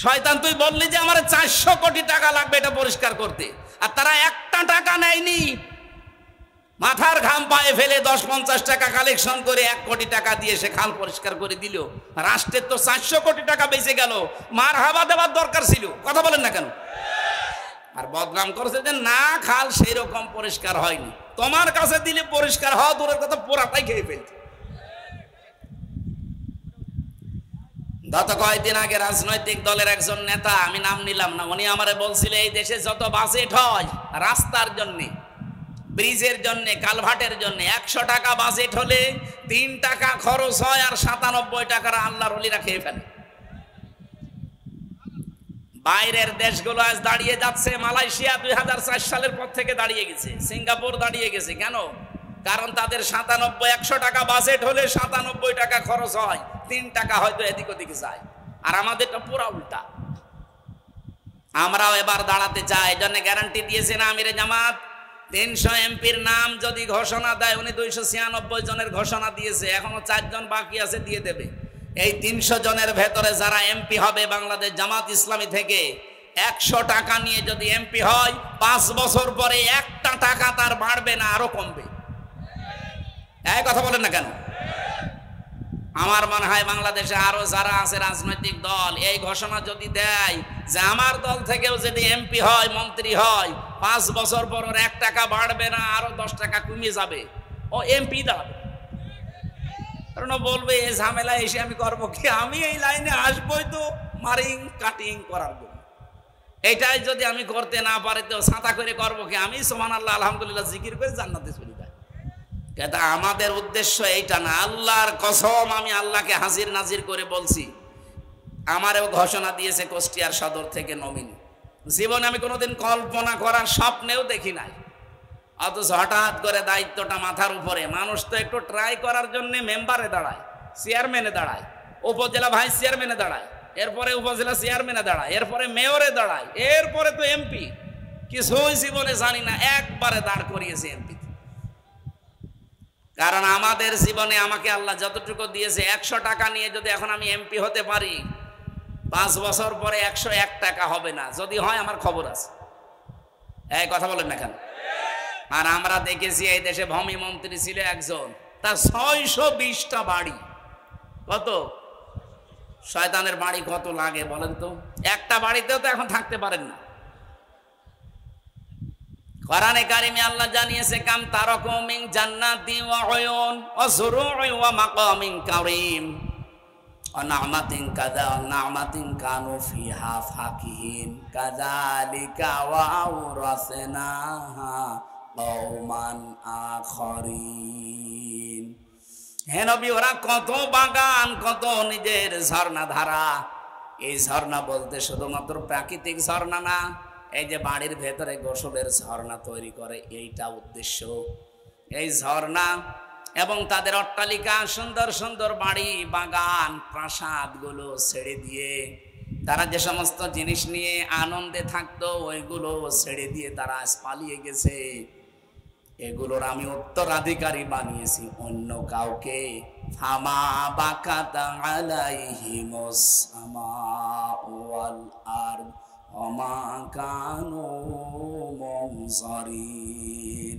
শয়তান, তুই বললি যে আমার 400 কোটি টাকা লাগবে এটা পরিষ্কার করতে, আর তারা 1 টাকা নেয়নি, মাথার ঘাম পায়ে ফেলে 10-50 টাকা কালেকশন করে 1 কোটি টাকা দিয়ে সে খাল পরিষ্কার করে দিল। রাষ্ট্রের তো 400 কোটি টাকা বেঁচে গেল, মার হাবা দেওয়ার দরকার ছিল। কথা বলেন না কেন? আর বদনাম করেছে যে না, খাল সেই রকম পরিষ্কার হয়নি। তোমার কাছে দিলে পরিষ্কার হওয়া দূরের কথা, পোড়াটাই খেয়ে ফেলছে। গত কয়েকদিন আগে রাজনৈতিক দলের একজন নেতা, আমি নাম নিলাম না, উনি আমারে বলছিল এই দেশে যত বাজেট হয় রাস্তার জন্যে, ব্রিজের জন্য, কালভার্টের জন্য, 100 টাকা বাজেট হলে 3 টাকা খরচ হয়, আর 97 টাকার আল্লাহর ওলিরা খেয়ে ফেলে। বাইরের দেশগুলো আজ দাঁড়িয়ে যাচ্ছে। মালয়েশিয়া 2004 সালের পর থেকে দাঁড়িয়ে গেছে, সিঙ্গাপুর দাঁড়িয়ে গেছে। কেন? কারণ তাদের 100 টাকা বাজেট হলে 97 টাকা খরচ হয়, 3 টাকা হয়তো এদিক ওদিকে যায়। আর আমাদেরটা পুরো উল্টা। আমরাও এবার দাঁড়াতে চাই, এই জন্য গ্যারান্টি দিয়েছেন আমিরে জামাত। 300 এমপির নাম যদি ঘোষণা দেয়, উনি 296 জনের ঘোষণা দিয়েছে, এখনো 4 জন বাকি আছে, দিয়ে দেবে। এই 300 জনের ভেতরে যারা এমপি হবে বাংলাদেশ জামাত ইসলামী থেকে, 100 টাকা নিয়ে যদি এমপি হয়, 5 বছর পরে 1 টাকা তার বাড়বে না, আরো কমবে। এই কথা বলেন না কেন? আমার মনে হয় বাংলাদেশে আরো যারা আছে রাজনৈতিক দল, এই ঘোষণা যদি দেয় যে আমার দল থেকেও যদি এমপি হয়, মন্ত্রী হয়, 5 বছর পর ওর 1 টাকা বাড়বে না, আরো 10 টাকা কমে যাবে, ও এমপি দাঁড়াবে। কারণ বলবে এই ঝামেলা এসে আমি করবো কি? আমি এই লাইনে আসবোই তো মারিং কাটিং করার জন্য। এইটাই যদি আমি করতে না পারি তো ছাতা করে করবো কি? আমি সুবহানাল্লাহ আলহামদুলিল্লাহ জিকির করে জান্নাতে চলে যাই। কিন্তু আমাদের উদ্দেশ্য এইটা না। আল্লাহর কসম, আমি আল্লাহকে হাজির নাজির করে বলছি, আমারও ঘোষণা দিয়েছে কুষ্টিয়ার সদর থেকে নমিনি। জীবনে আমি কোনোদিন কল্পনা করার স্বপ্নেও দেখি নাই, অথচ হঠাৎ করে দায়িত্বটা মাথার উপরে। মানুষ তো একটু ট্রাই করার জন্য মেম্বারে দাঁড়ায়, চেয়ারম্যানে দাঁড়ায়, উপজেলা ভাইস চেয়ারম্যানে দাঁড়ায়, এরপরে উপজেলা চেয়ারম্যানে দাঁড়ায়, এরপরে মেয়রে দাঁড়ায়, এরপরে তো এমপি। কিছুই জীবনে জানি না, একবারে দাঁড় করিয়েছে এমপি। কারণ আমাদের জীবনে আমাকে আল্লাহ যতটুকু দিয়েছে, 100 টাকা নিয়ে যদি এখন আমি এমপি হতে পারি, 5 বছর পরে 101 টাকা হবে না। যদি হয় আমার খবর আছে। এই কথা বলেন না কেন? আর আমরা দেখেছি এই দেশে ভূমি মন্ত্রী ছিল একজন, তার 620টা বাড়ি। কত? শয়তানের বাড়ি কত লাগে বলেন তো? একটা বাড়িতেও তো এখন থাকতে পারেন না। কোরআনে কারিমে আল্লাহ জানিয়েছে, কাম তারাকু মিন জান্নাতি ওয়া উয়ুন ওয়া যুরুই ওয়া মাকামিন কারীম ওয়া না'মাতিন কাযা ওয়া না'মাতিন কানু ফিহা ফাকিহিন কাযালিকা ওয়া আওরাসনাহা কওমান আখরিন। হে নবী, ওরা কত বাগান, কত নিজের ঝর্ণা ধারা। এই ঝর্ণা বলতে শুধুমাত্র প্রাকৃতিক ঝর্ণা না, এই যে বাড়ির ভেতরে গোসলের ঝর্ণা তৈরি করে, এইটা উদ্দেশ্য। এই ঝর্ণা এবং তাদের অট্টালিকা, সুন্দর সুন্দর বাড়ি, বাগান, প্রাসাদ গুলো ছেড়ে দিয়ে তারা যে সমস্ত জিনিস নিয়ে আনন্দে থাকতো, ওইগুলো ছেড়ে দিয়ে তারা আজ পালিয়ে গেছে। এগুলোর আমি উত্তরাধিকারী বানিয়েছি অন্য কাউকে। ফামা বাকাতা আলাইহিমুস সামাউ ওয়াল আরদ ওমা কানু মুনজারিন।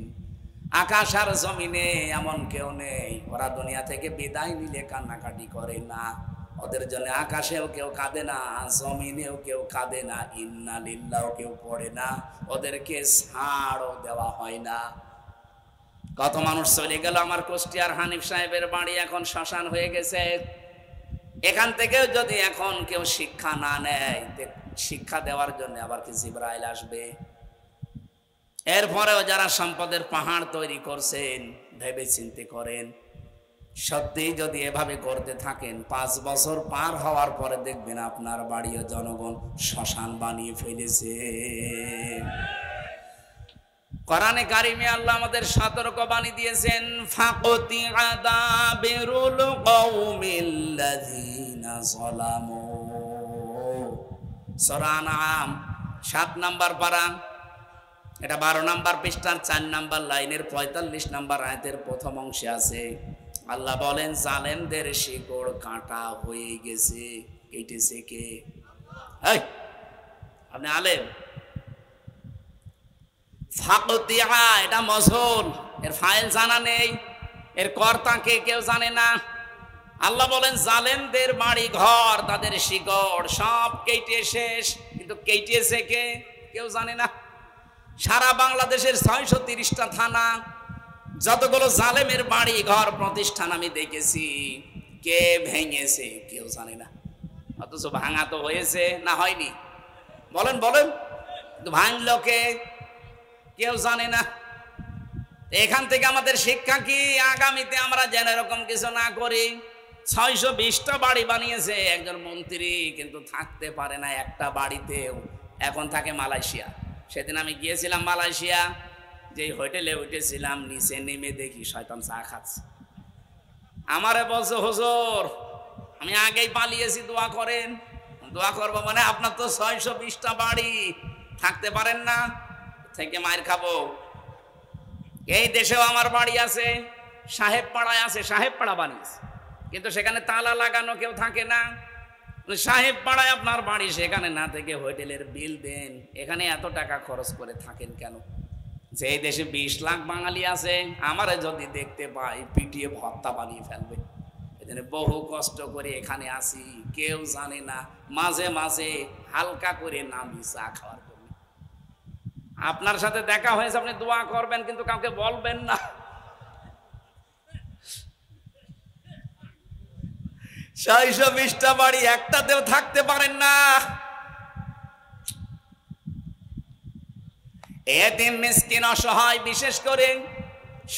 আকাশ আর জমিনে এমন কেউ নেই, ওরা দুনিয়া থেকে বিদায় নিলে কান্নাকাটি করে না। ওদের জন্য আকাশেও কেউ কাঁদে না, জমিনেও কেউ কাঁদে না, ইন্না লিল্লাহ কেউ পড়ে না, ওদেরকে ছাড়ও দেওয়া হয় না। কত মানুষ চলে গেল। আমার কুষ্টিয়ার হানিফ সাহেবের বাড়ি এখন শ্মশান হয়ে গেছে। এখান থেকেও যদি এখন কেউ শিক্ষা না নেয়, শিক্ষা দেওয়ার জন্য আবার কি জিবরাইল আসবে? এরপরেও যারা সম্পদের পাহাড় তৈরি করছেন, ভেবে চিন্তে করেন, সত্যি যদি এভাবে করতে থাকেন, 5 বছর পার হওয়ার পরে দেখবেন আপনার বাড়িও জনগণ শ্মশান বানিয়ে ফেলেছে। কোরআনে কারিমে আল্লাহ আমাদের সতর্কবাণী দিয়েছেন, ফাকতি আদাবিরুল কওমিল্লাযিনা যালামু। সূরা আনআম 7 নম্বর পারা, এটা 12 নম্বর পৃষ্ঠার 4 নম্বর লাইনের 45 নম্বর আয়াতের প্রথম অংশে আছে। আল্লাহ বলেন, জালেমদের শিকড় কাটা হয়ে গেছে। কেটেছে কে? এই আপনি আলেম? ফাকতিয়া এটা মজহুল, এর ফাইল জানা নেই, এর কর্তা কে কেউ জানে না। আল্লাহ বলেন, জালেমদের বাড়ি ঘর, তাদের শিকড় সব কেটে শেষ, কিন্তু কেটেছে কে কেউ জানে না। সারা বাংলাদেশের 630টা থানা, যতগুলো জালেমের বাড়ি ঘর প্রতিষ্ঠান আমি দেখেছি, কে ভেঙেছে কেউ জানে না। অথচ ভাঙা তো হয়েছে না হয়নি? বলেন বলেন, ভাঙলো কে কেউ জানে না। এখান থেকে আমাদের শিক্ষা কি? আগামীতে আমরা যেন এরকম কিছু না করি। 620টা বাড়ি বানিয়েছে একজন মন্ত্রী, কিন্তু থাকতে পারে না একটা বাড়িতেও। এখন থাকে মালয়েশিয়া। সেদিন আমি গিয়েছিলাম মালয়েশিয়া, যে হোটেলে উঠেছিলাম, নিচে নেমে দেখি শয়তান চা খাচ্ছে। আমারে বলছে, হুজুর আমি আগেই পালিয়েছি, দোয়া করেন। দোয়া করবো মানে? আপনার তো 620টা বাড়ি, থাকতে পারেন না, থেকে মায়ের খাবো। এই দেশেও আমার বাড়ি আছে, সাহেব পাড়ায় আছে, সাহেব পাড়া বানিয়েছে, কিন্তু সেখানে তালা লাগানো, কেউ থাকে না। সাহেব পাড়ায় আপনার বাড়ি, সেখানে না থেকে হোটেলের বিল দেন। এখানে এত টাকা খরচ করে থাকেন কেন? যে দেশে 20 লাখ বাঙালি আছে, আমারে যদি দেখতে পাই পিটিয়ে ভর্তা বানিয়ে ফেলবে। এজন্য বহু কষ্ট করে এখানে আসি, কেউ জানে না। মাঝে মাঝে হালকা করে নামি চা খাওয়ার জন্য। আপনার সাথে দেখা হয়েছে, আপনি দোয়া করবেন, কিন্তু কাউকে বলবেন না। 620টা বাড়ি, একটাতেও থাকতে পারেন না। এতিম মিসকিন অসহায়, বিশেষ করে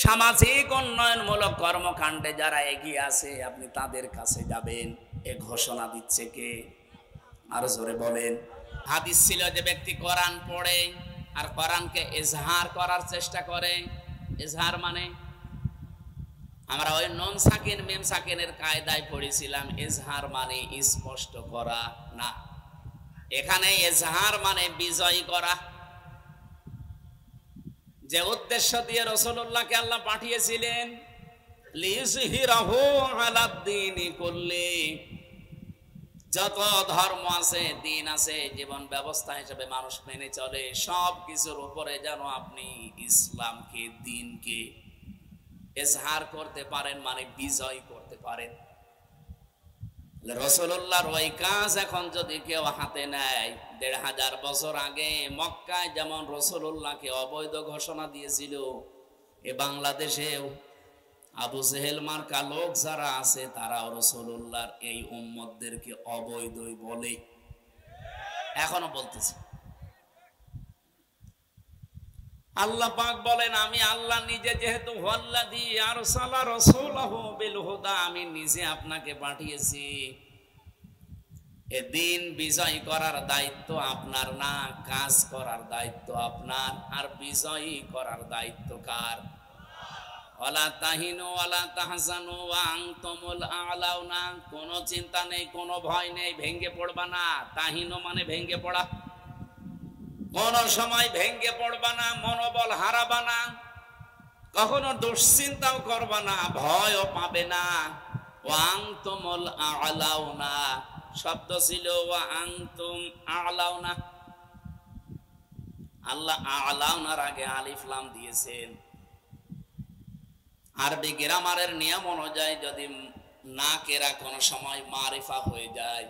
সামাজিক উন্নয়নমূলক কর্মকাণ্ডে যারা এগিয়ে আছে, আপনি তাদের কাছে যাবেন। এ ঘোষণা দিচ্ছে কে? আরো জোরে বলেন। হাদিস ছিল যে ব্যক্তি কোরআন পড়ে আর কোরআনকে ইজহার করার চেষ্টা করে। ইজহার মানে আমরা ওই নুন সাকিন মিম সাকিনের কায়দায় পড়েছিলাম ইজহার মানে স্পষ্ট করা না, এখানে ইজহার মানে বিজয় করা। যে উদ্দেশ্য দিয়ে রাসূলুল্লাহকে আল্লাহ পাঠিয়েছিলেন, লিইয়ুযহিরাহু আলাদ-দীনি কুল্লি, যত ধর্ম আছে, দিন আছে, জীবন ব্যবস্থা হিসেবে মানুষ মেনে চলে, সব কিছুর উপরে যেন আপনি ইসলামকে, দ্বীনকে ইজহার করতে পারেন, মানে বিজয় করতে পারেন। রাসূলুল্লাহর ওই কাজ এখন যদি কেউ হাতে নেয়, ১৫০০ বছর আগে মক্কায় যেমন রাসূলুল্লাহকে অবৈধ ঘোষণা দিয়েছিল, এ বাংলাদেশেও আবু জেহেল মার্কা লোক যারা আছে তারাও রাসূলুল্লাহর এই উম্মতদেরকে অবৈধই বলে, এখনো বলতেছে। আল্লাহ পাক বলেন, আমি আল্লাহ নিজে যেহেতু হুয়াল্লাযী আরসালা রাসূলাহু বিল হুদা, আমি নিজে আপনাকে পাঠিয়েছি। এ দিন বিজয় করার দায়িত্ব আপনার না, কাজ করার দায়িত্ব আপনার। আর বিজয়ী করার দায়িত্ব কার? ওয়ালা তাহিনু ওয়ালা তাহজানু ওয়া আনতুমুল আ'লাউনা, কোনো চিন্তা নেই, কোনো ভয় নেই, ভেঙে পড়বা না। তাহিনু মানে ভেঙে পড়া, কোন সময় ভেঙে পড়বা না, মনোবল হারাবা না, কখনো দুশ্চিন্তাও করবা না, ভয়ও পাবে না। ওয়া আনতুমুল আ'লাউনা শব্দ ছিল ওয়া আনতুম আ'লাউনা, আল্লাহ আ'লাউনার আগে আলিফ লাম দিয়েছেন। আরবি গ্রামারের নিয়ম অনুযায়ী যদি নাকেরা কোন সময় মারিফা হয়ে যায়,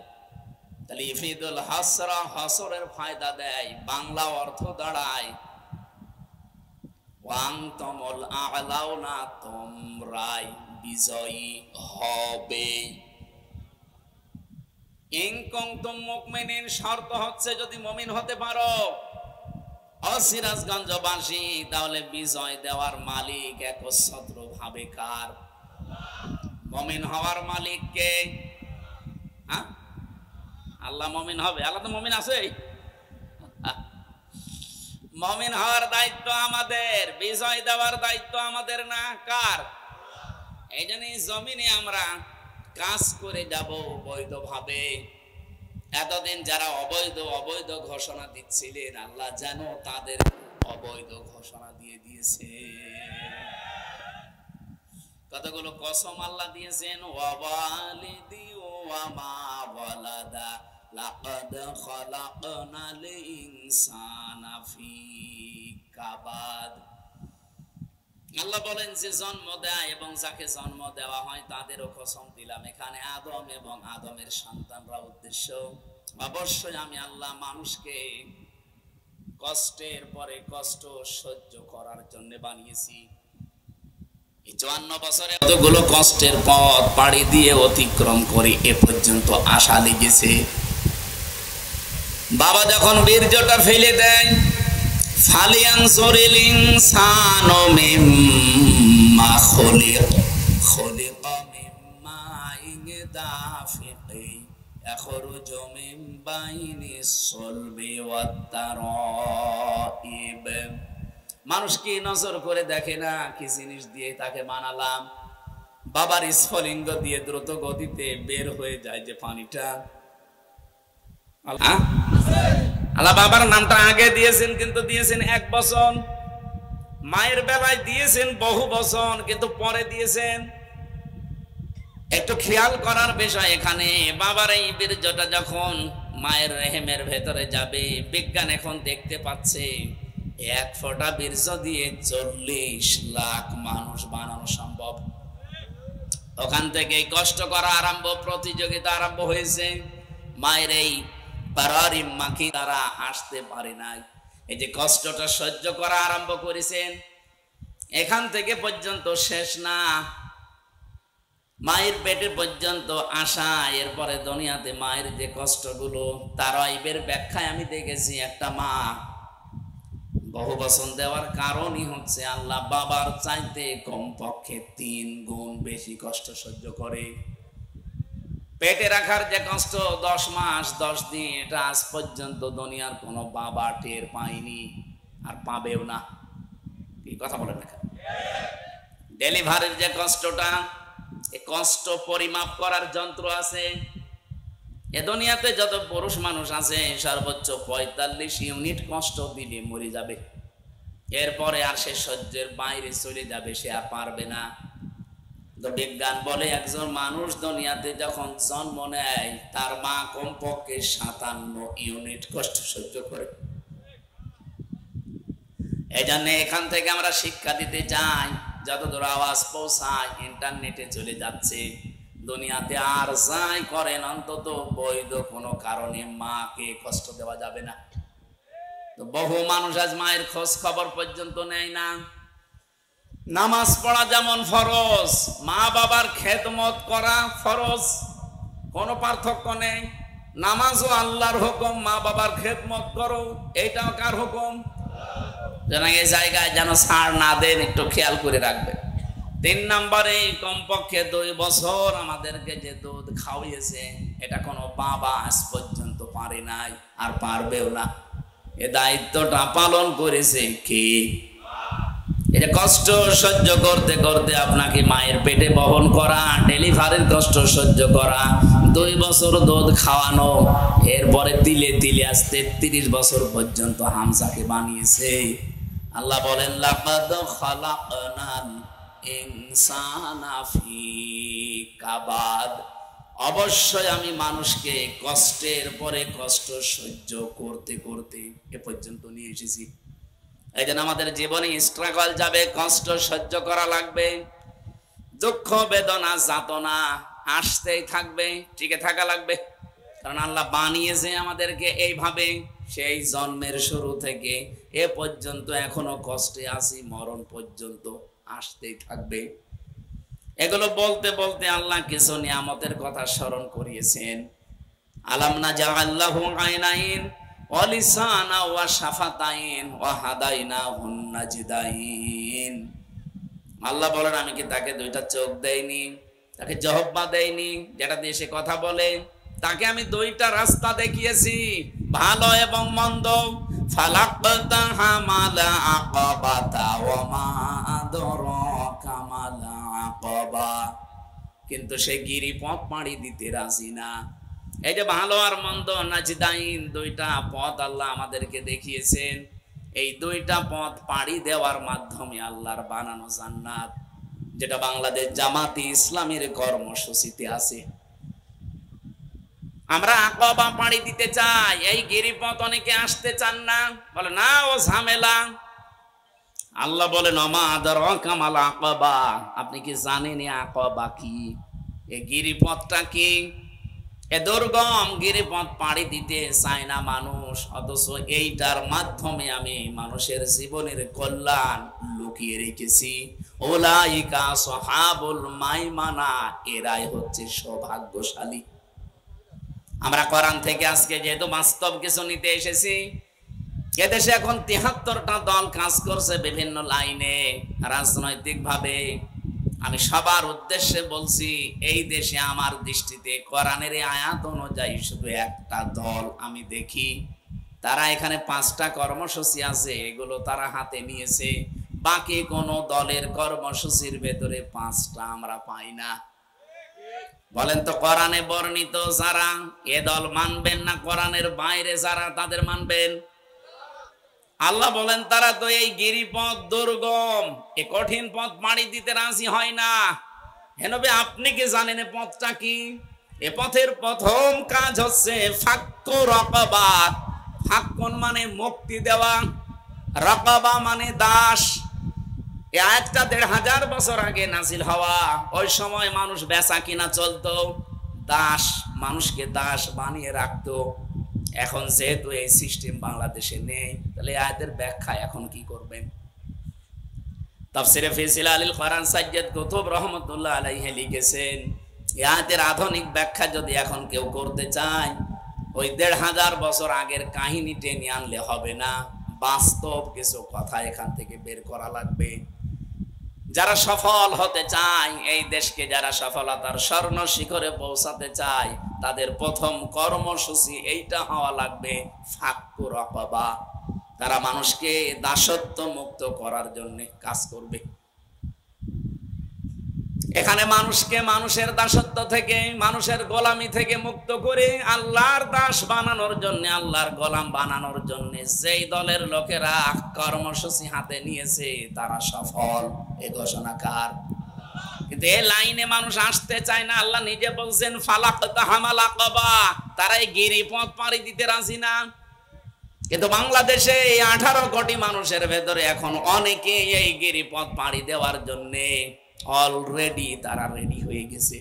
তাহলে ইফিদুল হাসরা, হাসরের ফায়দা দেয়, বাংলা অর্থ দাঁড়ায় ওয়াংতমুল আ'লাউনা, তোমরাই বিজয়ী হবে। ইন কুনতুম মুমিনিন, শর্ত হচ্ছে যদি মুমিন হতে পারো। সিরাজগঞ্জবাসী, তাহলে বিজয় দেওয়ার মালিক একচ্ছত্র ভাবে কার? মুমিন হওয়ার মালিক কে? আল্লাহ মুমিন হবে। আল্লাহ তো মুমিন আছে। মুমিন হওয়ার দায়িত্ব আমাদের, বিজয় দেওয়ার দায়িত্ব আমাদের না, কার? এই জন্য জমিনে আমরা কাজ করে যাব বৈধভাবে। এতদিন যারা অবৈধ ঘোষণা দিচ্ছিলেন, আল্লাহ যেন তাদের অবৈধ ঘোষণা দিয়ে দিয়েছে। কতগুলো কসম আল্লাহ দিয়েছেন, ওয়ালিদি ওয়া মা ওয়ালাদা লাকাদ খালাকনাল ইনসানা ফি কাবাদ। আল্লাহ বলেন, যে জন্ম দেয় এবং যাকে জন্ম দেওয়া হয় তাদেরও কসম দিলাম। এখানে আদম এবং আদমের সন্তানরা উদ্দেশ্য। অবশ্যই আমি আল্লাহ মানুষকে কষ্টের পরে কষ্ট সহ্য করার জন্য বানিয়েছি। 54 বছরে কতগুলো কষ্টের পথ পাড়ি দিয়ে অতিক্রম করে এ পর্যন্ত আসা লেগেছে। বাবা যখন বীর্যটা ফেলে দেয়, ফালিয়ানজুরিল ইনসানু মিম্মা খুলিকা মিম্মা দাফিকি ইয়াখরুজু মিন বাইনিস সুলবি ওয়াত তারাইব। মানুষ কি নজর করে দেখে না কি জিনিস দিয়ে তাকে বানালাম? বাবার স্ফলিঙ্গ দিয়ে দ্রুত গতিতে বের হয়ে যায় যে পানিটা। আল্লাহ বাবার নামটা আগে দিয়েছেন, কিন্তু দিয়েছেন 1 বছর। মায়ের বেলায় দিয়েছেন বহু বছর, কিন্তু পরে দিয়েছেন। একটু খেয়াল করার বিষয় এখানে, বাবার এই বীর্যটা যখন মায়ের রেহেমের ভেতরে যাবে, বিজ্ঞান এখন দেখতে পাচ্ছে 1 ফোঁটা বীর্য দিয়ে 40 লাখ মানুষ বানানো সম্ভব। ওখান থেকে কষ্ট করা আরম্ভ, প্রতিযোগিতা আরম্ভ হয়েছে। মায়ের এই পারারিম মাখি তারা আসতে পারে নাই, এই যে কষ্টটা সহ্য করা আরম্ভ করেছেন, এখান থেকে পর্যন্ত শেষ না, মায়ের পেটে পর্যন্ত আসা। এরপরে দুনিয়াতে মায়ের যে কষ্টগুলো, তার আইবের ব্যাখ্যায় আমি দেখেছি একটা মা বহু বছর দেওয়ার কারণই হচ্ছে আল্লাহ বাবার চাইতে কমপক্ষে 3 গুণ বেশি কষ্ট সহ্য করে। পেটে রাখার যে কষ্ট 10 মাস 10 দিন, এটা আজ পর্যন্ত দুনিয়ার কোনো বাবা টের পায়নি, আর পাবেও না। কি কথা বলেন না? ডেলিভারির যে কষ্টটা, এই কষ্ট পরিমাপ করার যন্ত্র আছে। এ দুনিয়াতে যত পুরুষ মানুষ আছে সর্বোচ্চ ৪৫ ইউনিট কষ্ট দিলে মরে যাবে। এরপরে আর সে সহ্যের বাইরে চলে যাবে, সে আর পারবে না। তো বিজ্ঞান বলে একজন মানুষ দুনিয়াতে যখন জন্ম নেয় তার মা কমপক্ষে ৫৭ ইউনিট কষ্ট সহ্য করে। এই জন্য এখান থেকে আমরা শিক্ষা দিতে চাই, যতদূর আওয়াজ পৌঁছায় ইন্টারনেটে চলে যাচ্ছে, দুনিয়াতে আর যাই করেন অন্তত বৈধ কোনো কারণে মাকে কষ্ট দেওয়া যাবে না। তো বহু মানুষ আজ মায়ের খোঁজ খবর পর্যন্ত নেয় না। নামাজ পড়া যেমন ফরজ, মা বাবার খেদমত করা ফরজ, কোনো পার্থক্য নেই। নামাজও আল্লাহর হুকুম, মা বাবার খেদমত করো এইটাও কার হুকুম? যেন এই জায়গায় যেন ছাড় না দেন, একটু খেয়াল করে রাখবে। ৩ নম্বরে কমপক্ষে ২ বছর আমাদেরকে যে দুধ খাওয়িয়েছে এটা কোনো বাবা আজ পর্যন্ত পারে নাই, আর পারবেও না। এ দায়িত্বটা পালন করেছে কে? এটা কষ্ট সহ্য করতে করতে আপনাকে মায়ের পেটে বহন করা, ডেলিভারির কষ্ট সহ্য করা, ২ বছর দুধ খাওয়ানো, এরপরে তিলে তিলে আজ ৩৩ বছর পর্যন্ত হামজাকে বানিয়েছে। আল্লাহ বলেন লাকাদ খালাকনাল ইনসানা ফি কাবাদ, অবশ্যই আমি মানুষকে কষ্টের পরে কষ্ট সহ্য করতে করতে এ পর্যন্ত নিয়ে এসেছি। এই জন্য আমাদের জীবনে স্ট্রাগল যাবে, কষ্ট সহ্য করা লাগবে, দুঃখ বেদনা যাতনা আসতেই থাকবে, টিকে থাকা লাগবে। কারণ আল্লাহ বানিয়েছে আমাদেরকে এইভাবে, সেই জন্মের শুরু থেকে এ পর্যন্ত এখনো কষ্টে আছি, মরণ পর্যন্ত আসতেই থাকবে। এগুলো বলতে বলতে আল্লাহ কিছু নিয়ামতের কথা স্মরণ করিয়েছেন। আলাম নাজআল্লাহু আইনাইন ওয়া লিসানা ওয়া শাফাতাইন ওয়া হাদাইনাহুন নাজদাইন। আল্লাহ বলেন আমি কি তাকে 2টা চোখ দেইনি, তাকে জিহ্বা দেইনি যেটা দিয়ে সে কথা বলে, তাকে আমি 2টা রাস্তা দেখিয়েছি, ভালো এবং মন্দ। ফালাকতাহা মালা আকাবাতা ওয়া মা আদরাকা মালা আকাবা, কিন্তু সে গিরিপথ পাড়ি দিতে রাজি না। এই যে ভালো আর মন্দ নাজদাইন, 2টা পথ আল্লাহ আমাদেরকে দেখিয়েছেন। এই 2টা পথ পাড়ি দেওয়ার মাধ্যমে আল্লাহর বানানো জান্নাত, যেটা বাংলাদেশ জামাতে ইসলামের কর্মসূচিতে আছে। আমরা আকবা পাড়ি দিতে চাই, এই গিরিপথ অনেকে আসতে চান না, বলে না ও ঝামেলা। আল্লাহ বলেন ওমা আদরাকা মাল আকবা, আপনি কি জানেন আকবা কি? এই গিরিপথটা কি? এ দুর্গম গিরিপথ পাড়ি দিতে চায় না মানুষ, অথচ এইটার মাধ্যমে আমি মানুষের জীবনের কল্যাণ লুকিয়ে রেখেছি। উলাইকা সাহাবুল মাইমানা, এরাই হচ্ছে সৌভাগ্যশালী। আমরা কোরআন থেকে আজকে যেহেতু বাস্তব কিছু নিতে এসেছি, এদেশে এখন ৭৩টা দল কাজ করছে বিভিন্ন লাইনে রাজনৈতিক ভাবে। আমি সবার উদ্দেশ্যে বলছি, এই দেশে আমার দৃষ্টিতে কোরআনের আয়াত অনুযায়ী শুধু একটা দল আমি দেখি, তারা এখানে 5টা কর্মসূচি আছে, এগুলো তারা হাতে নিয়েছে। বাকি কোন দলের কর্মসূচির ভেতরে 5টা আমরা পাই না। বলেন তো কোরআনে বর্ণিত যারা, এ দল মানবেন না কোরআনের বাইরে যারা, তাদের মানবেন? আল্লাহ বলেন তারা তো এই গিরিপথ দুর্গম, এই কঠিন পথ পাড়ি দিতে রাজি হয় না। হেনবে আপনি কি জানেন এ পথটা কি? এ পথের প্রথম কাজ হচ্ছে ফাক্কু রাকাবা। ফাক্কুন মানে মুক্তি দেওয়া, রাকাবা মানে দাস। এই আয়াতটা ১৫০০ বছর আগে নাজিল হওয়া, ওই সময় মানুষ বেচা কিনা চলতো, দাস মানুষকে দাস বানিয়ে রাখতো। এখন যেহেতু এই সিস্টেম বাংলাদেশে নেই, তাহলে আয়াতের ব্যাখ্যা এখন কি করবেন? তাফসিরে ফি জিলালিল কোরআন সাজ্জাদ কুতুব রাহমাতুল্লাহ আলাইহি লিখেছেন, এই আয়াতের আধুনিক ব্যাখ্যা যদি এখন কেউ করতে চায়, ওই ১৫০০ বছর আগের কাহিনী টেনে আনলে হবে না, বাস্তব কিছু কথা এখান থেকে বের করা লাগবে। যারা সফল হতে চায়, এই দেশকে যারা সফলতার স্বর্ণ শিখরে পৌঁছাতে চায়, তাদের প্রথম কর্মসূচি এইটা হওয়া লাগবে, ফাক্কু রাকাবা। তারা মানুষকে দাসত্ব মুক্ত করার জন্য কাজ করবে। এখানে মানুষকে মানুষের দাসত্ব থেকে, মানুষের গোলামি থেকে মুক্ত করে আল্লাহর দাস বানানোর জন্য, আল্লাহর গোলাম বানানোর জন্য যেই দলের লোকেরা কর্মসূচি হাতে নিয়েছে তারা সফল, এ ঘোষণাকার। কিন্তু এই লাইনে মানুষ আসতে চায় না। আল্লাহ নিজে বলছেন ফালাকতা হামালাকাবা, তারা এই গিরিপথ পাড়ি দিতে রাজি না। কিন্তু বাংলাদেশে এই 18 কোটি মানুষের ভেতরে এখন অনেকে এই গিরিপথ পাড়ি দেওয়ার জন্য অলরেডি তারা রেডি হয়ে গেছে।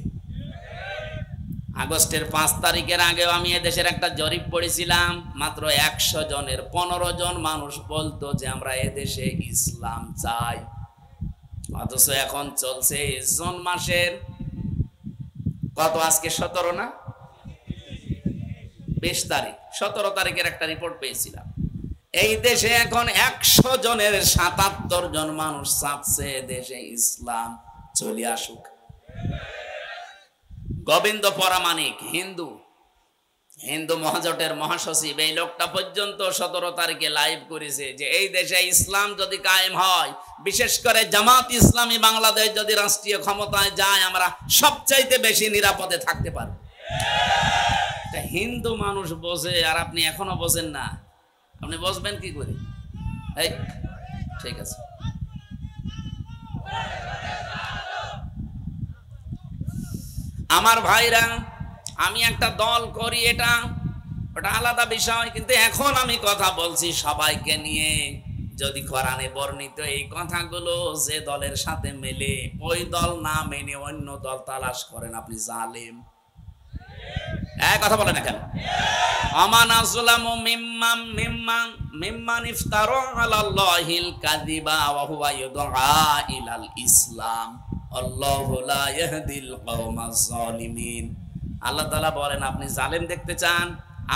আগস্টের 5 তারিখের আগেও আমি এদেশের একটা জরিপ পড়েছিলাম, মাত্র 100 জনের 15 জন মানুষ বলতো যে আমরা এদেশে ইসলাম চাই। অথচ এখন চলছে জুন মাসের কত, আজকে 17 না 20 তারিখ, 17 তারিখের একটা রিপোর্ট পেয়েছিলাম। এই দেশে এখন 100 জনের 77 জন মানুষ চাচ্ছে দেশে ইসলাম চলে আসুক। গোবিন্দ পরামানিক হিন্দু মহাজোটের মহাসচিব, এই লোকটা পর্যন্ত 17 তারিখে লাইভ করেছে যে এই দেশে ইসলাম যদি কায়েম হয়, বিশেষ করে জামাত ইসলামী বাংলাদেশ যদি রাষ্ট্রীয় ক্ষমতায় যায়, আমরা সবচাইতে বেশি নিরাপদে থাকতে পারব। হিন্দু মানুষ বোঝে, আর আপনি এখনো বোঝেন না। আপনি বসবেন কি করে? এই ঠিক আছে, আমার ভাইরা, আমি একটা দল করি, ওটা আলাদা বিষয়, কিন্তু এখন আমি কথা বলছি সবাইকে নিয়ে। যদি কোরআনে বর্ণিত এই কথাগুলো যে দলের সাথে মেলে, ওই দল না মেনে অন্য দল তালাশ করেন, আপনি জালেম। কথা বলে না কেন? আমান আসলামু মিম্মান ইফতারা আলাল্লাহিল কাযিবা ওয়া হুয়া ইউদআ ইলাল ইসলাম আল্লাহু লা ইয়াহদিল কওমাজ জালিমিন। আল্লাহ তাআলা বলেন, আপনি জালেম দেখতে চান?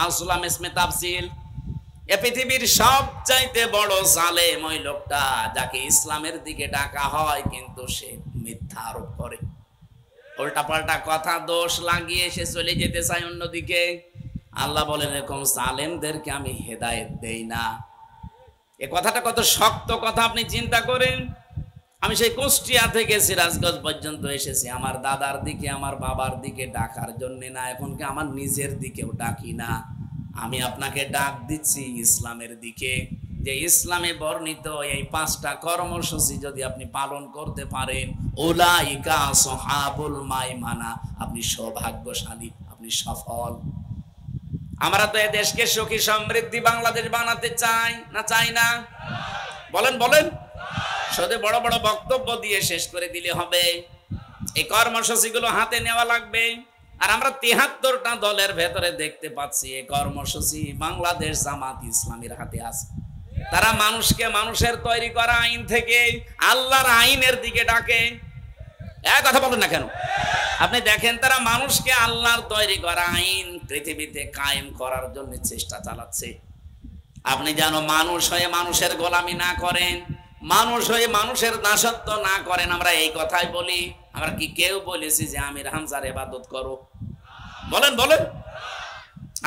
আসলাম ইসমে তাফসিল। এ পৃথিবীর সবচাইতে বড় জালেম ওই লোকটা যাকে ইসলামের দিকে ডাকা হয় কিন্তু সে মিথ্যা আরোপ করে, উল্টাপাল্টা কথা দোষ লাগিয়ে সে চলে যেতে চায় অন্যদিকে। আল্লাহ বলেন, এরকম জালেমদেরকে আমি হেদায়েত দেই না। এ কথাটা কত শক্ত কথা আপনি চিন্তা করেন। আমি সেই কুষ্টিয়া থেকে সিরাজগঞ্জ পর্যন্ত এসেছি আমার দাদার দিকে, আমার বাবার দিকে ডাকার জন্য না, এখনকে আমার নিজের দিকেও ডাকি না। আমি আপনাকে ডাক দিচ্ছি ইসলামের দিকে, যে ইসলামে বর্ণিত এই 5টা কর্মসূচি যদি আপনি পালন করতে পারেন, উলাইকা আসহাবুল মাইমানা, আপনি সৌভাগ্যশালী, আপনি সফল। আমরা তো এই দেশকে সুখী সমৃদ্ধি বাংলাদেশ বানাতে চাই না, চাই না? বলেন বলেন। শুধু বড় বড় বক্তব্য দিয়ে শেষ করে দিলে হবে? এই কর্মসূচিগুলো হাতে নেওয়া লাগবে। আর আমরা 73টা দলের ভেতরে দেখতে পাচ্ছি এই কর্মসূচি বাংলাদেশ জামাত ইসলামীর হাতে আছে। তারা মানুষকে মানুষের তৈরি করা আইন থেকে আল্লাহর আইনের দিকে ডাকে। এক কথা বলেন না কেন? আপনি দেখেন, তারা মানুষকে আল্লাহর তৈরি করা আইন পৃথিবীতে কায়েম করার জন্য চেষ্টা চালাচ্ছে। আপনি যেন মানুষ হয়ে মানুষের গোলামি না করেন, মানুষ হয়ে মানুষের দাসত্ব না করেন। আমরা এই কথাই বলি। আমরা কি কেউ বলেছি যে আমির হামজার ইবাদত করো? বলেন বলেন।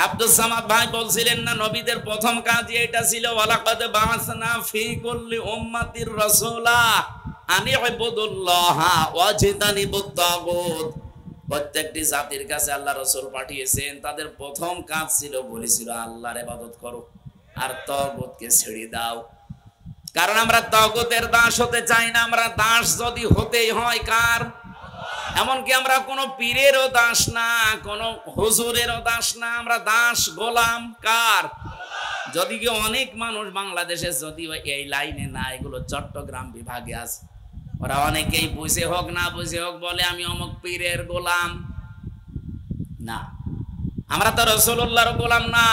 আব্দুল সামাদ ভাই বলছিলেন না, নবীদের প্রথম কাজ এটা ছিল, ওয়ালাকাদ বাআসনা ফি কুল্লি উম্মাতির রাসূলা আনি ইবুদুল্লাহা ওয়াজতানিবুত তাগুত। প্রত্যেকটি জাতির কাছে আল্লাহ রাসূল পাঠিয়েছেন, তাদের প্রথম কাজ ছিল, বলেছিল আল্লাহর ইবাদত করো আর তাগুতকে ছেড়ে দাও। কারণ আমরা তাগুতের দাস হতে চাই না। আমরা দাস যদি হতেই হয় কার? এমনকি আমরা কোনো পীরেরও দাস না, কোনো হুজুরেরও দাস না, আমরা দাস গোলাম কার? যদি কি অনেক মানুষ বাংলাদেশে যদি এই লাইনে না, এগুলো চট্টগ্রাম বিভাগে আছে, ওরা অনেকেই বুঝে হোক না বুঝে হোক বলে আমি অমুক পীরের গোলাম। না, আমরা তো রাসূলুল্লাহর গোলাম না,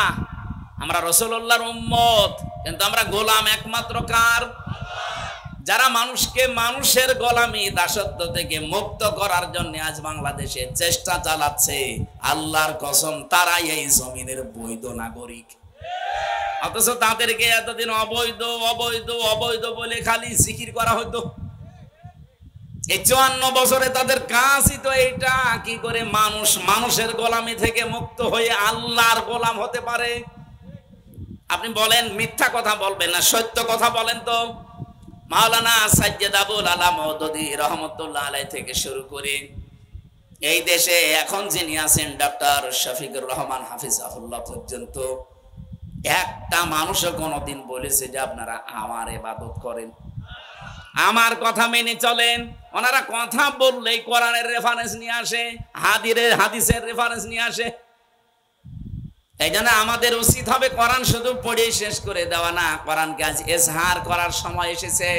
আমরা রাসূলুল্লাহর উম্মত। কিন্তু আমরা গোলাম একমাত্র কার? যারা মানুষকে মানুষের গোলামি দাসত্ব থেকে মুক্ত করার জন্য আজ বাংলাদেশে চেষ্টা চালাচ্ছে, আল্লাহর কসম তারাই এই জমিনের বৈধ নাগরিক। অথচ তাদেরকে এতদিন অবৈধ অবৈধ অবৈধ বলে খালি জিকির করা হতো। এই 54 বছরে তাদের কাজই তো এইটা, কি করে মানুষ মানুষের গোলামি থেকে মুক্ত হয়ে আল্লাহর গোলাম হতে পারে। আপনি বলেন, মিথ্যা কথা বলবেন না, সত্য কথা বলেন তো। মাওলানা সাজ্জাদ আবুল আলা মওদুদী রহমাতুল্লাহ আলাইহি থেকে শুরু করে এই দেশে এখন যিনি আছেন ডক্টর শফিকুর রহমান হাফিজাহুল্লাহ পর্যন্ত একটা মানুষও কোনোদিন বলেছে যে আপনারা আমার ইবাদত করেন, আমার কথা মেনে চলেন। ওনারা কথা বললেই কোরআনের রেফারেন্স নিয়ে আসে, হাদিসের রেফারেন্স নিয়ে আসে। এই জন্য আমাদের উচিত হবে কোরআন শুধু পড়ে শেষ করে দেওয়া না, কোরআনকে আজ এজহার করার সময় এসেছে।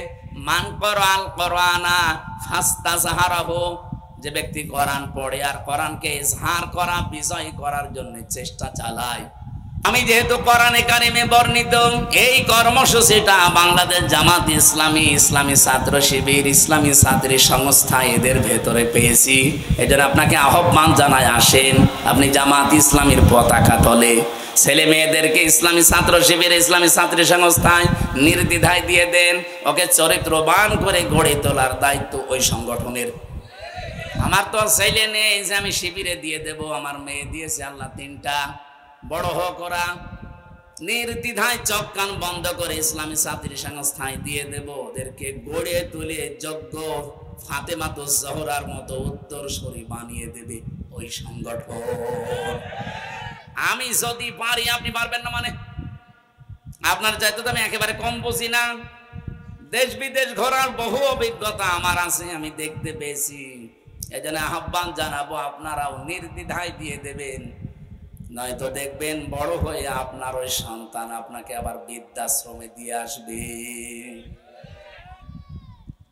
মান কোরআন কোরআনা ফাস্তাজহারাহু, যে ব্যক্তি কোরআন পড়ে আর কোরআনকে এজহার করা, বিজয় করার জন্য চেষ্টা চালায়। আমি যেহেতু কোরআনে কারিমে বর্ণিত এই কর্মসূচিটা বাংলাদেশ জামাত ইসলামী, ইসলামী ছাত্র শিবির, ইসলামী ছাত্রী সংস্থা এদের ভেতরে পেয়েছি। এদের আপনাকে আহ্বান জানায়, আসেন আপনি জামাত ইসলামীর পতাকা তলে ছেলে মেয়েদেরকে ইসলামী ছাত্র শিবির, ইসলামী ছাত্রী সংস্থায় নির্দ্বিধায় দিয়ে দেন। ওকে চরিত্রবান করে গড়ে তোলার দায়িত্ব ওই সংগঠনের। আমার তো ছেলে নেই যে আমি শিবিরে দিয়ে দেব, আমার মেয়ে দিয়েছে আল্লাহ তিনটা, বড় হোক ওরা। নির্দ্বিধায় চোখ কান বন্ধ করে ইসলামী ছাত্রী সংস্থায় দিয়ে দেব। ওদেরকে গড়ে তুলে যোগ্য ফাতেমাতুজ জোহরার মতো উত্তরসূরি বানিয়ে দেবে ওই সংগঠন। আমি যদি পারি, আপনি পারবেন না মানে? আপনার চাইতে তো আমি একেবারে কম বুঝি না। দেশ বিদেশ ঘোরার বহু অভিজ্ঞতা আমার আছে, আমি দেখতে পেয়েছি। এজন্য আহ্বান জানাবো, আপনারাও নির্দ্বিধায় দিয়ে দেবেন। নয়তো দেখবেন বড় হয়ে আপনার ওই সন্তান আপনাকে আবার বৃদ্ধাশ্রমে দিয়ে আসবে।